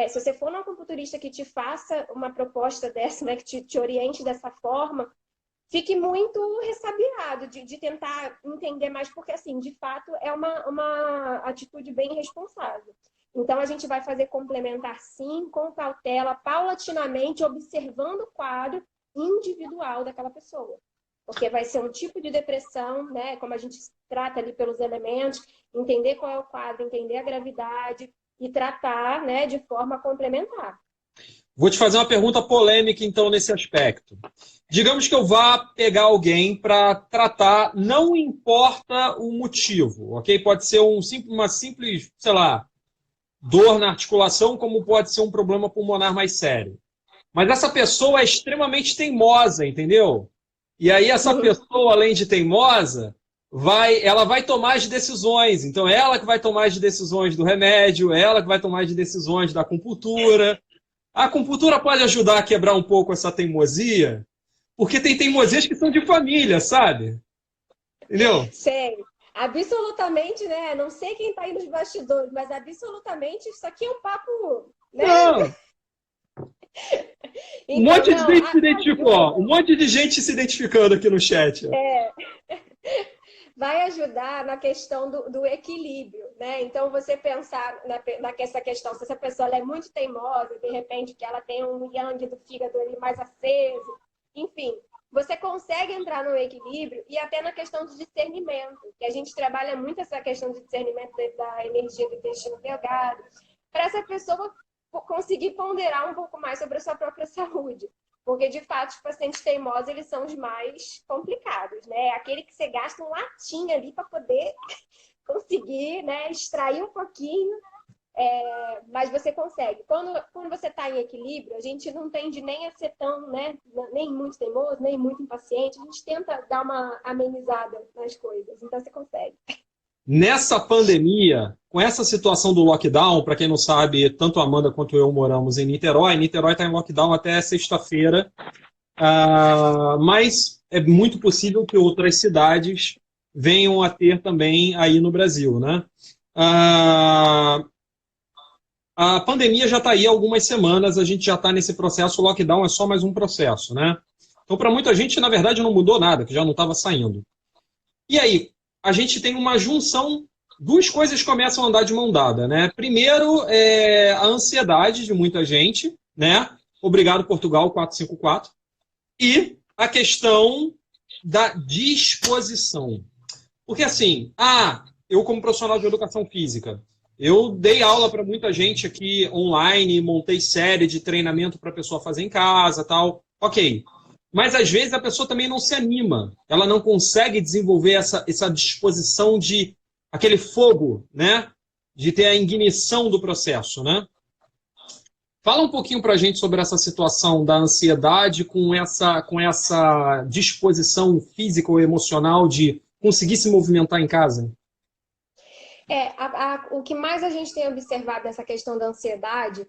se você for num acupunturista que te faça uma proposta dessa, né, que te oriente dessa forma, fique muito ressabiado de tentar entender mais, porque, assim, de fato, é uma atitude bem responsável. Então, a gente vai fazer complementar, sim, com cautela, paulatinamente, observando o quadro individual daquela pessoa. Porque vai ser um tipo de depressão, né? Como a gente trata ali pelos elementos, entender qual é o quadro, entender a gravidade e tratar, né, de forma complementar. Vou te fazer uma pergunta polêmica, então, nesse aspecto. Digamos que eu vá pegar alguém para tratar, não importa o motivo, ok? Pode ser uma simples, sei lá, dor na articulação, como pode ser um problema pulmonar mais sério. Mas essa pessoa é extremamente teimosa, entendeu? E aí essa pessoa, além de teimosa, ela vai tomar as decisões. Então, ela que vai tomar as decisões do remédio, ela que vai tomar as decisões da acupuntura. A acupuntura pode ajudar a quebrar um pouco essa teimosia, porque tem teimosias que são de família, sabe? Entendeu? Sei. Absolutamente, né? Não sei quem está aí nos bastidores, mas absolutamente isso aqui é um papo, né? Não. Então, um monte de gente se identificou, ó. Um monte de gente se identificando aqui no chat. Vai ajudar na questão do equilíbrio, né? Então, você pensar nessa questão, se essa pessoa é muito teimosa, de repente que ela tem um yang do fígado ali mais aceso, enfim, você consegue entrar no equilíbrio e até na questão de discernimento, que a gente trabalha muito essa questão de discernimento da energia do intestino delgado, para essa pessoa conseguir ponderar um pouco mais sobre a sua própria saúde. Porque, de fato, os pacientes teimosos, eles são os mais complicados, né? Aquele que você gasta um latim ali para poder conseguir, né, extrair um pouquinho, mas você consegue. Quando você está em equilíbrio, a gente não tende nem a ser tão, né, nem muito teimoso, nem muito impaciente. A gente tenta dar uma amenizada nas coisas. Então, você consegue. Nessa pandemia, com essa situação do lockdown, para quem não sabe, tanto a Amanda quanto eu moramos em Niterói. Niterói está em lockdown até sexta-feira, mas é muito possível que outras cidades venham a ter também aí no Brasil, né? A pandemia já está aí há algumas semanas, a gente já está nesse processo, o lockdown é só mais um processo, né? Então, para muita gente, na verdade, não mudou nada, que já não estava saindo. E aí, a gente tem uma junção, duas coisas começam a andar de mão dada, né? Primeiro, a ansiedade de muita gente, né? Obrigado, Portugal 454. E a questão da disposição. Porque assim, eu como profissional de educação física, eu dei aula para muita gente aqui online, montei série de treinamento para a pessoa fazer em casa, tal. Ok. Mas às vezes a pessoa também não se anima, ela não consegue desenvolver essa disposição de aquele fogo, né? De ter a ignição do processo, né? Fala um pouquinho para a gente sobre essa situação da ansiedade com essa disposição física ou emocional de conseguir se movimentar em casa. O que mais a gente tem observado nessa questão da ansiedade,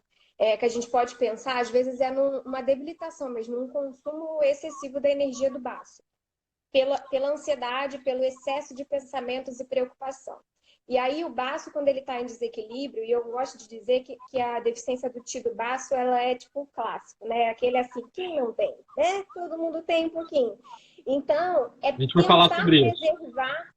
que a gente pode pensar, às vezes, é numa debilitação mesmo, num consumo excessivo da energia do baço. Pela ansiedade, pelo excesso de pensamentos e preocupação. E aí o baço, quando ele está em desequilíbrio, e eu gosto de dizer que a deficiência do Ti do baço, ela é tipo o clássico, né? Aquele assim, quem não tem, né? Todo mundo tem um pouquinho. Então, é A gente vai falar tentar sobre isso. preservar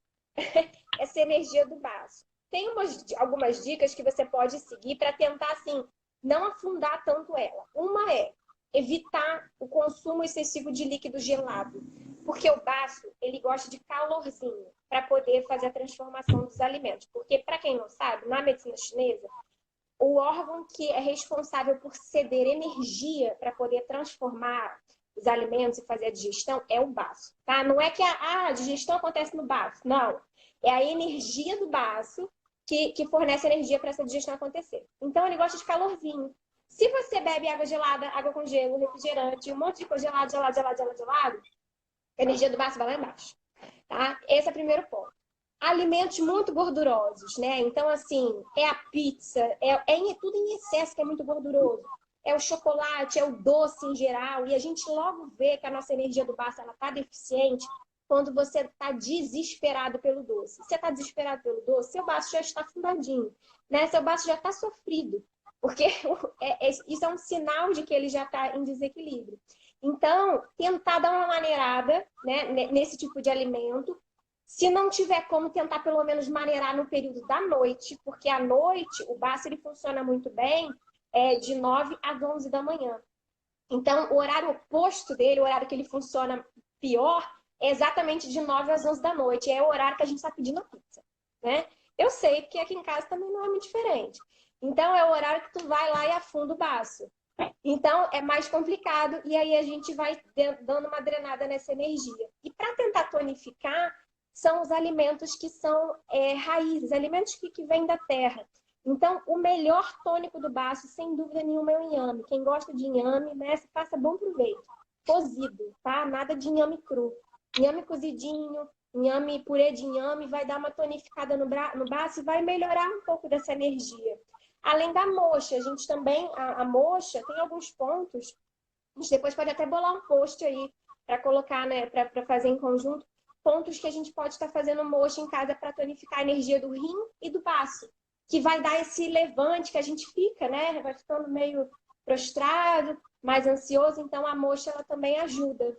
essa energia do baço. Tem algumas dicas que você pode seguir para tentar, assim, não afundar tanto ela. Uma é evitar o consumo excessivo de líquido gelado, porque o baço, ele gosta de calorzinho para poder fazer a transformação dos alimentos. Porque, para quem não sabe, na medicina chinesa, o órgão que é responsável por ceder energia para poder transformar os alimentos e fazer a digestão é o baço, tá? Não é que a digestão acontece no baço, não. É a energia do baço que fornece energia para essa digestão acontecer. Então, ele gosta de calorzinho. Se você bebe água gelada, água com gelo, refrigerante, um monte de coisa gelado, a energia do baço vai lá embaixo, tá? Esse é o primeiro ponto. Alimentos muito gordurosos, né? Então, assim, é a pizza, tudo em excesso que é muito gorduroso. É o chocolate, é o doce em geral. E a gente logo vê que a nossa energia do baço está deficiente quando você está desesperado pelo doce. Você está desesperado pelo doce, seu baço já está afundadinho, né? Seu baço já está sofrido, porque isso é um sinal de que ele já está em desequilíbrio. Então, tentar dar uma maneirada, né, nesse tipo de alimento. Se não tiver como, tentar pelo menos maneirar no período da noite, porque à noite o baço ele funciona muito bem de 9 às 11 da manhã. Então, o horário oposto dele, o horário que ele funciona pior, é exatamente de 9 às 11 da noite. É o horário que a gente está pedindo a pizza, né? Eu sei, porque aqui em casa também não é muito diferente. Então, é o horário que tu vai lá e afunda o baço. Então, é mais complicado e aí a gente vai dando uma drenada nessa energia. E para tentar tonificar, são os alimentos que são raízes, alimentos que vêm da terra. Então, o melhor tônico do baço, sem dúvida nenhuma, é o inhame. Quem gosta de inhame, né, faça bom proveito. Cozido, tá? Nada de inhame cru. Inhame cozidinho, inhame, purê de inhame, vai dar uma tonificada no baço e vai melhorar um pouco dessa energia. Além da moxa, a gente também, a moxa tem alguns pontos, a gente depois pode até bolar um post aí para colocar, né, para fazer em conjunto, pontos que a gente pode estar fazendo moxa em casa para tonificar a energia do rim e do baço, que vai dar esse levante que a gente fica, né, vai ficando meio prostrado, mais ansioso, então a moxa ela também ajuda.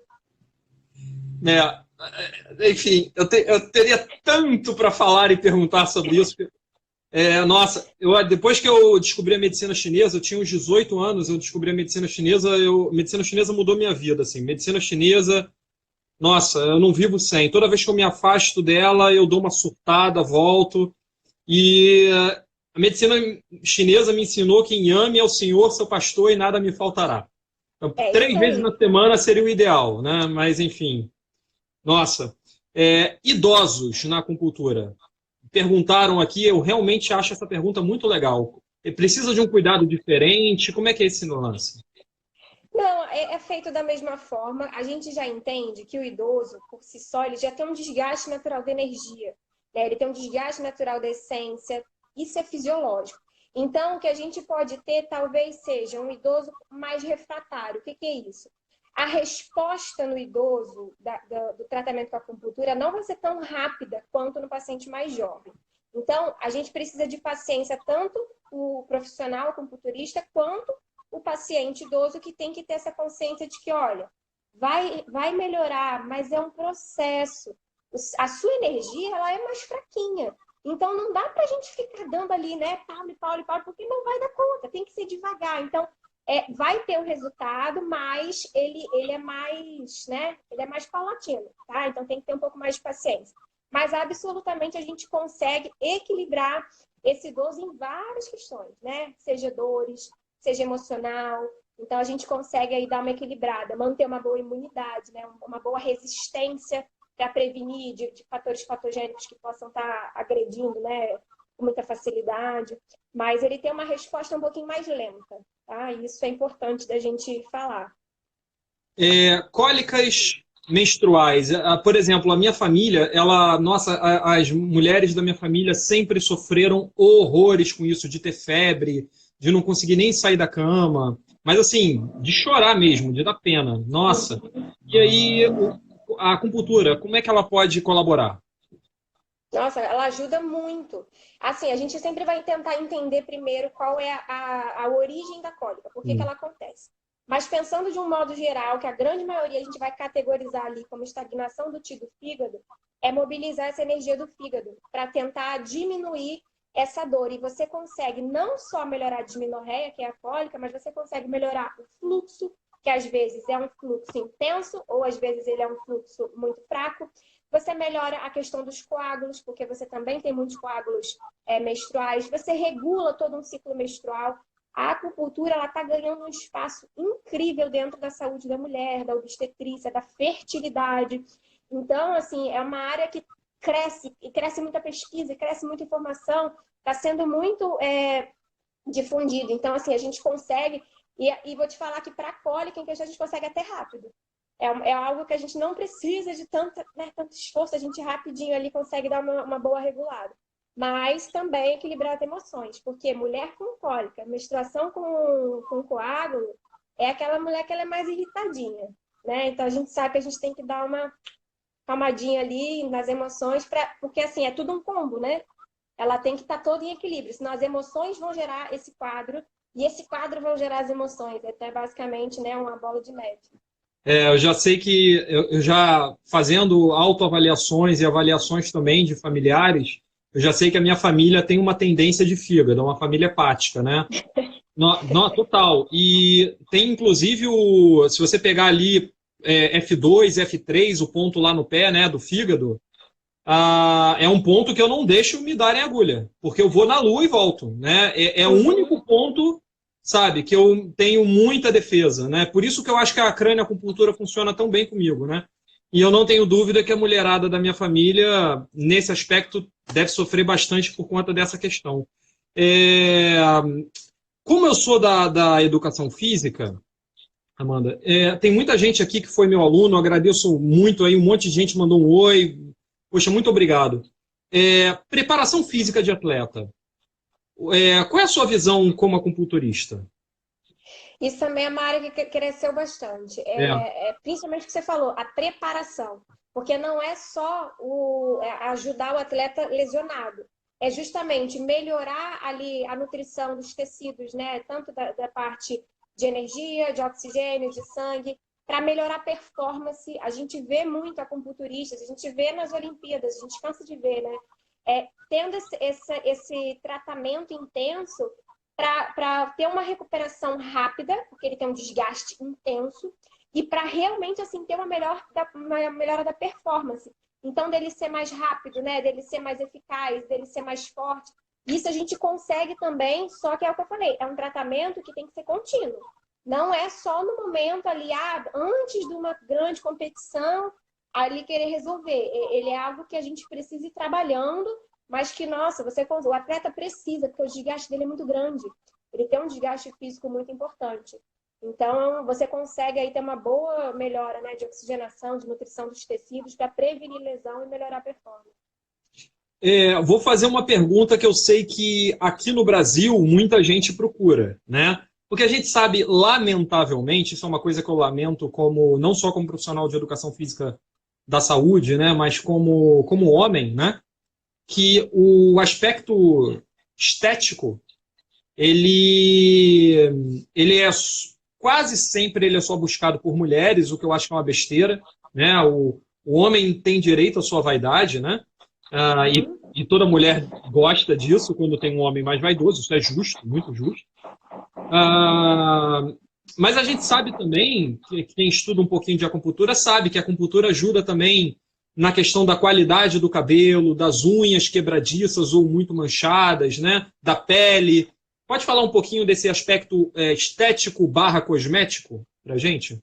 Enfim, eu teria tanto para falar e perguntar sobre isso. Nossa, depois que eu descobri a medicina chinesa, eu tinha uns 18 anos, eu descobri a medicina chinesa, medicina chinesa mudou minha vida, assim. Medicina chinesa, nossa, eu não vivo sem. Toda vez que eu me afasto dela, eu dou uma surtada, volto. E a medicina chinesa me ensinou que inhame é o Senhor, seu pastor, e nada me faltará. Então, É 3 vezes isso na semana seria o ideal, né? Mas, enfim. Nossa. Idosos na acupuntura. Perguntaram aqui, eu realmente acho essa pergunta muito legal. Precisa de um cuidado diferente? Como é que é esse lance? Não, é feito da mesma forma. A gente já entende que o idoso, por si só, ele já tem um desgaste natural da energia, né? Ele tem um desgaste natural da essência. Isso é fisiológico. Então, o que a gente pode ter talvez seja um idoso mais refratário. O que é isso? A resposta no idoso do tratamento com a acupuntura não vai ser tão rápida quanto no paciente mais jovem. Então, a gente precisa de paciência, tanto o profissional acupunturista, quanto o paciente idoso, que tem que ter essa consciência de que, olha, vai melhorar, mas é um processo. A sua energia, ela é mais fraquinha. Então, não dá para a gente ficar dando ali, né, Paulo, porque não vai dar conta, tem que ser devagar. Então, vai ter o resultado, mas ele é mais, né, ele é mais paulatino, tá? Então, tem que ter um pouco mais de paciência. Mas, absolutamente, a gente consegue equilibrar esse idoso em várias questões, né? Seja dores, seja emocional. Então, a gente consegue aí dar uma equilibrada, manter uma boa imunidade, né? Uma boa resistência para prevenir de fatores patogênicos que possam estar agredindo, né, com muita facilidade. Mas ele tem uma resposta um pouquinho mais lenta, tá? E isso é importante da gente falar. Cólicas menstruais. Por exemplo, a minha família, as mulheres da minha família sempre sofreram horrores com isso, de ter febre, de não conseguir nem sair da cama. Mas assim, de chorar mesmo, de dar pena. Nossa. E aí, a acupuntura, como é que ela pode colaborar? Nossa, ela ajuda muito. Assim, a gente sempre vai tentar entender primeiro qual é a origem da cólica, por que que ela acontece. Mas pensando de um modo geral, que a grande maioria a gente vai categorizar ali como estagnação do TI do fígado, é mobilizar essa energia do fígado para tentar diminuir essa dor. E você consegue não só melhorar a dismenorreia, que é a cólica, mas você consegue melhorar o fluxo, que às vezes é um fluxo intenso, ou às vezes ele é um fluxo muito fraco. Você melhora a questão dos coágulos, porque você também tem muitos coágulos menstruais. Você regula todo um ciclo menstrual. A acupuntura está ganhando um espaço incrível dentro da saúde da mulher, da obstetrícia, da fertilidade. Então, assim, é uma área que cresce, e cresce muita pesquisa, e cresce muita informação. Está sendo muito difundido. Então, assim, a gente consegue... E vou te falar que para a cólica, em questão, a gente consegue até rápido. É algo que a gente não precisa de tanto esforço, a gente rapidinho ali consegue dar uma boa regulada. Mas também equilibrar as emoções, porque mulher com cólica, menstruação com coágulo, é aquela mulher que ela é mais irritadinha, né? Então a gente sabe que a gente tem que dar uma calmadinha ali nas emoções, porque assim, é tudo um combo, né? Ela tem que estar toda em equilíbrio, senão as emoções vão gerar esse quadro, e esse quadro vão gerar as emoções. Até basicamente, né, uma bola de neve. Eu já sei que eu já fazendo autoavaliações e avaliações também de familiares, eu já sei que a minha família tem uma tendência de fígado, é uma família hepática, né? Total. E tem inclusive se você pegar ali F2, F3, o ponto lá no pé, né, do fígado, é um ponto que eu não deixo me darem agulha, porque eu vou na lua e volto, né? É o único ponto, sabe, que eu tenho muita defesa, né? Por isso que eu acho que a crânio-acupuntura funciona tão bem comigo, né? E eu não tenho dúvida que a mulherada da minha família, nesse aspecto, deve sofrer bastante por conta dessa questão. Como eu sou da educação física, Amanda, tem muita gente aqui que foi meu aluno, eu agradeço muito aí, um monte de gente mandou um oi. Poxa, muito obrigado. Preparação física de atleta. Qual é a sua visão como acupunturista? Isso também é uma área que cresceu bastante. É. Principalmente o que você falou, a preparação. Porque não é só ajudar o atleta lesionado. É justamente melhorar ali a nutrição dos tecidos, né? Tanto da parte de energia, de oxigênio, de sangue, para melhorar a performance. A gente vê muito acupunturistas, a gente vê nas Olimpíadas, a gente cansa de ver, né? Tendo esse tratamento intenso para ter uma recuperação rápida, porque ele tem um desgaste intenso, e para realmente assim ter uma melhora da performance. Então, dele ser mais rápido, né? Dele ser mais eficaz, dele ser mais forte. Isso a gente consegue também, só que é o que eu falei, é um tratamento que tem que ser contínuo. Não é só no momento ali, antes de uma grande competição, ali querer resolver. Ele é algo que a gente precisa ir trabalhando, mas que, nossa, o atleta precisa, porque o desgaste dele é muito grande. Ele tem um desgaste físico muito importante. Então, você consegue aí ter uma boa melhora, né, de oxigenação, de nutrição dos tecidos para prevenir lesão e melhorar a performance. Vou fazer uma pergunta que eu sei que aqui no Brasil muita gente procura, né? Porque a gente sabe, lamentavelmente, isso é uma coisa que eu lamento não só como profissional de educação física da saúde, né, mas como homem, né? Que o aspecto estético ele é quase sempre ele é só buscado por mulheres, o que eu acho que é uma besteira, né? O homem tem direito à sua vaidade, né? E toda mulher gosta disso quando tem um homem mais vaidoso, isso é justo, muito justo. Mas a gente sabe também, que quem estuda um pouquinho de acupuntura sabe que a acupuntura ajuda também na questão da qualidade do cabelo, das unhas quebradiças ou muito manchadas, né? Da pele. Pode falar um pouquinho desse aspecto estético barra cosmético para a gente?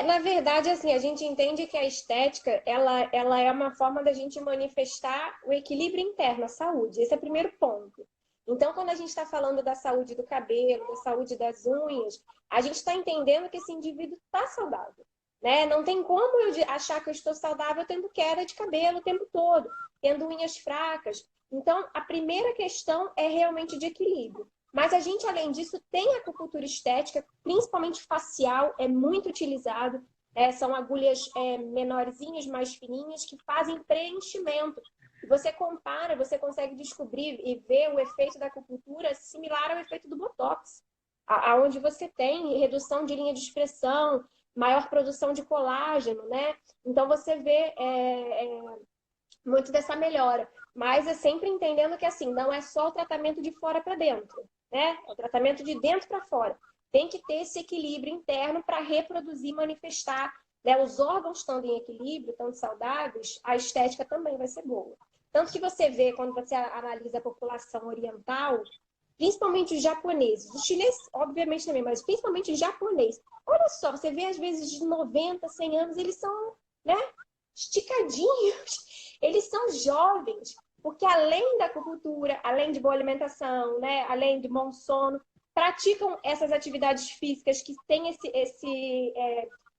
Na verdade, assim, a gente entende que a estética, ela é uma forma da gente manifestar o equilíbrio interno, a saúde. Esse é o primeiro ponto. Então, quando a gente está falando da saúde do cabelo, da saúde das unhas, a gente está entendendo que esse indivíduo está saudável, né? Não tem como eu achar que eu estou saudável tendo queda de cabelo o tempo todo, tendo unhas fracas. Então, a primeira questão é realmente de equilíbrio. Mas a gente, além disso, tem acupuntura estética, principalmente facial, é muito utilizado. São agulhas menorzinhas, mais fininhas, que fazem preenchimento. E você compara, você consegue descobrir e ver o efeito da acupuntura similar ao efeito do Botox, aonde você tem redução de linha de expressão, maior produção de colágeno, né? Então você vê muito dessa melhora. Mas é sempre entendendo que assim, não é só o tratamento de fora para dentro, né? É o tratamento de dentro para fora. Tem que ter esse equilíbrio interno para reproduzir, manifestar, né? Os órgãos estando em equilíbrio, estando saudáveis, a estética também vai ser boa. Tanto que você vê, quando você analisa a população oriental, principalmente os japoneses, os chineses, obviamente também, mas principalmente os japoneses. Olha só, você vê às vezes de 90, 100 anos, eles são, né, esticadinhos, eles são jovens, porque além da acupuntura, além de boa alimentação, né, além de bom sono, praticam essas atividades físicas que têm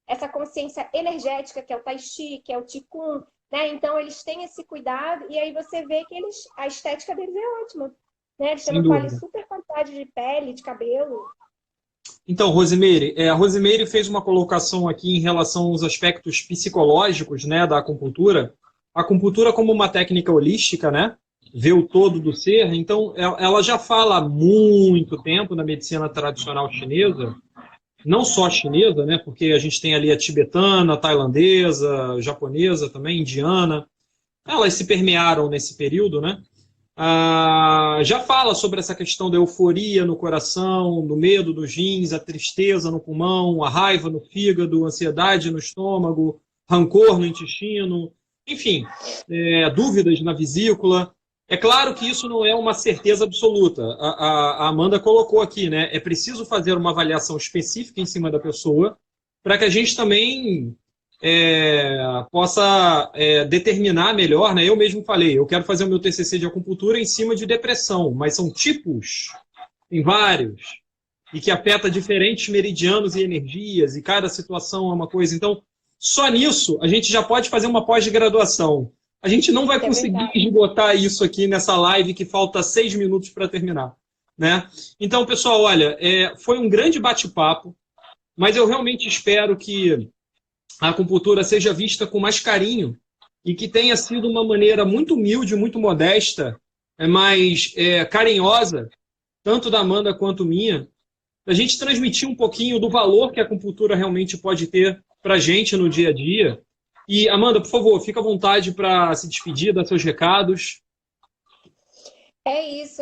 essa consciência energética, que é o Tai Chi, que é o Qigong, né? Então eles têm esse cuidado e aí você vê que a estética deles é ótima, né? Eles têm Sem uma dúvida. super qualidade de pele, de cabelo. Então, Rosimeire, a Rosimeire fez uma colocação aqui em relação aos aspectos psicológicos, né, da acupuntura. A acupuntura como uma técnica holística, né, vê o todo do ser. Então, ela já fala há muito tempo na medicina tradicional chinesa, não só chinesa, né, porque a gente tem ali a tibetana, a tailandesa, a japonesa também, indiana. Elas se permearam nesse período, né? Já fala sobre essa questão da euforia no coração, do medo dos rins, a tristeza no pulmão, a raiva no fígado, a ansiedade no estômago, rancor no intestino, enfim, dúvidas na vesícula. É claro que isso não é uma certeza absoluta. A Amanda colocou aqui, né? É preciso fazer uma avaliação específica em cima da pessoa para que a gente também possa determinar melhor, né? Eu mesmo falei, eu quero fazer o meu TCC de acupuntura em cima de depressão, mas são tipos, tem vários, e que afeta diferentes meridianos e energias, e cada situação é uma coisa. Então, só nisso a gente já pode fazer uma pós-graduação. A gente não vai É conseguir verdade. esgotar isso aqui nessa live que falta 6 minutos para terminar, né? Então, pessoal, olha, foi um grande bate-papo, mas eu realmente espero que a acupuntura seja vista com mais carinho e que tenha sido uma maneira muito humilde, muito modesta, mas carinhosa, tanto da Amanda quanto minha, a gente transmitir um pouquinho do valor que a acupuntura realmente pode ter para a gente no dia a dia. E, Amanda, por favor, fica à vontade para se despedir, dar seus recados. É isso,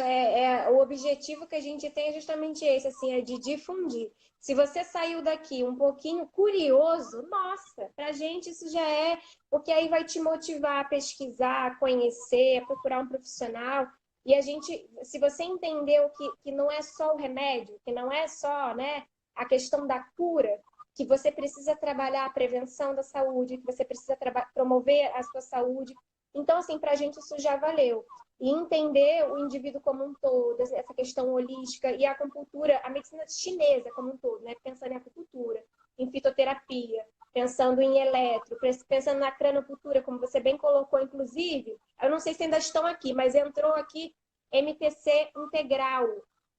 o objetivo que a gente tem é justamente esse, assim, é de difundir. Se você saiu daqui um pouquinho curioso, nossa, pra gente isso já é, porque aí vai te motivar a pesquisar, a conhecer, a procurar um profissional. E a gente, se você entendeu que não é só o remédio, que não é só, né, a questão da cura, que você precisa trabalhar a prevenção da saúde, que você precisa promover a sua saúde. Então, assim, pra gente isso já valeu e entender o indivíduo como um todo, essa questão holística e a acupuntura, a medicina chinesa como um todo, né? Pensando em acupuntura, em fitoterapia, pensando em eletro, pensando na cranocultura, como você bem colocou, inclusive, eu não sei se ainda estão aqui, mas entrou aqui MTC Integral.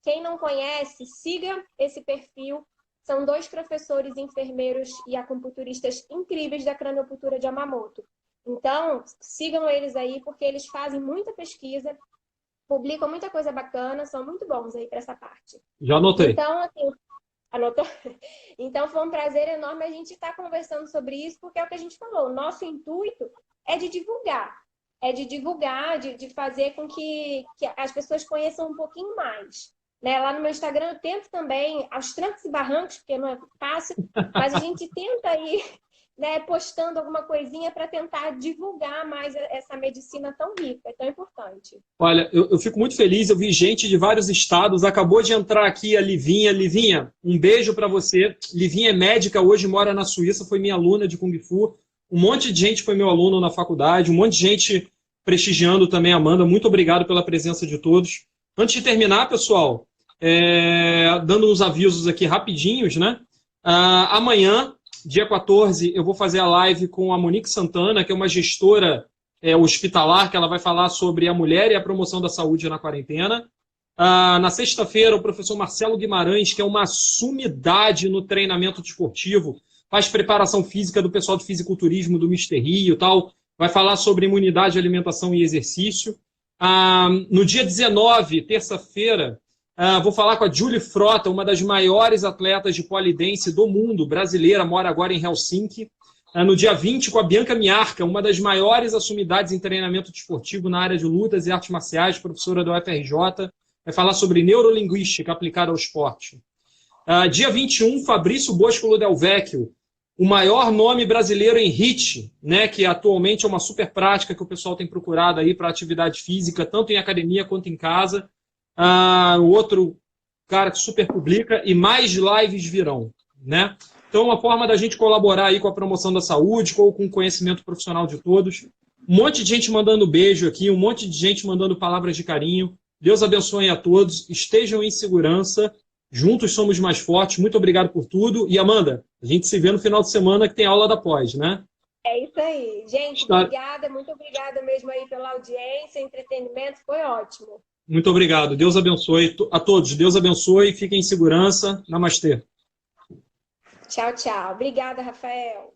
Quem não conhece, siga esse perfil. São 2 professores, enfermeiros e acupunturistas incríveis da cranocultura de Yamamoto. Então, sigam eles aí, porque eles fazem muita pesquisa, publicam muita coisa bacana, são muito bons aí para essa parte. Já anotei. Então, assim, Anotou? Então, foi um prazer enorme a gente estar conversando sobre isso, porque é o que a gente falou. O nosso intuito é de divulgar. É de divulgar, de fazer com que as pessoas conheçam um pouquinho mais. Né? Lá no meu Instagram eu tento também, aos trancos e barrancos, porque não é fácil, mas a gente tenta ir, né, postando alguma coisinha para tentar divulgar mais essa medicina tão rica, tão importante. Olha, eu fico muito feliz, eu vi gente de vários estados, acabou de entrar aqui a Livinha. Livinha, um beijo para você. Livinha é médica, hoje mora na Suíça, foi minha aluna de Kung Fu. Um monte de gente foi meu aluno na faculdade, um monte de gente prestigiando também a Amanda. Muito obrigado pela presença de todos. Antes de terminar, pessoal, dando uns avisos aqui rapidinhos, né? Amanhã, dia 14, eu vou fazer a live com a Monique Santana, que é uma gestora hospitalar, que ela vai falar sobre a mulher e a promoção da saúde na quarentena. Na sexta-feira, o professor Marcelo Guimarães, que é uma sumidade no treinamento desportivo, faz preparação física do pessoal de fisiculturismo do Mister Rio e tal, vai falar sobre imunidade, alimentação e exercício. No dia 19, terça-feira, vou falar com a Julie Frota, uma das maiores atletas de polidense do mundo, brasileira, mora agora em Helsinki. No dia 20, com a Bianca Miarca, uma das maiores assumidades em treinamento desportivo na área de lutas e artes marciais, professora da UFRJ, vai falar sobre neurolinguística aplicada ao esporte. Dia 21, Fabrício Boscolo Del Vecchio, o maior nome brasileiro em HIIT, né, que atualmente é uma super prática que o pessoal tem procurado aí para atividade física, tanto em academia quanto em casa. O outro cara que super publica, e mais lives virão, né? Então, uma forma da gente colaborar aí com a promoção da saúde, ou com o conhecimento profissional de todos. Um monte de gente mandando beijo aqui, um monte de gente mandando palavras de carinho. Deus abençoe a todos, estejam em segurança, juntos somos mais fortes. Muito obrigado por tudo. E, Amanda, a gente se vê no final de semana que tem aula da pós, né? É isso aí. Gente, obrigada, muito obrigada mesmo aí pela audiência, entretenimento, foi ótimo. Muito obrigado. Deus abençoe a todos. Deus abençoe, fiquem em segurança. Namastê. Tchau, tchau. Obrigada, Rafael.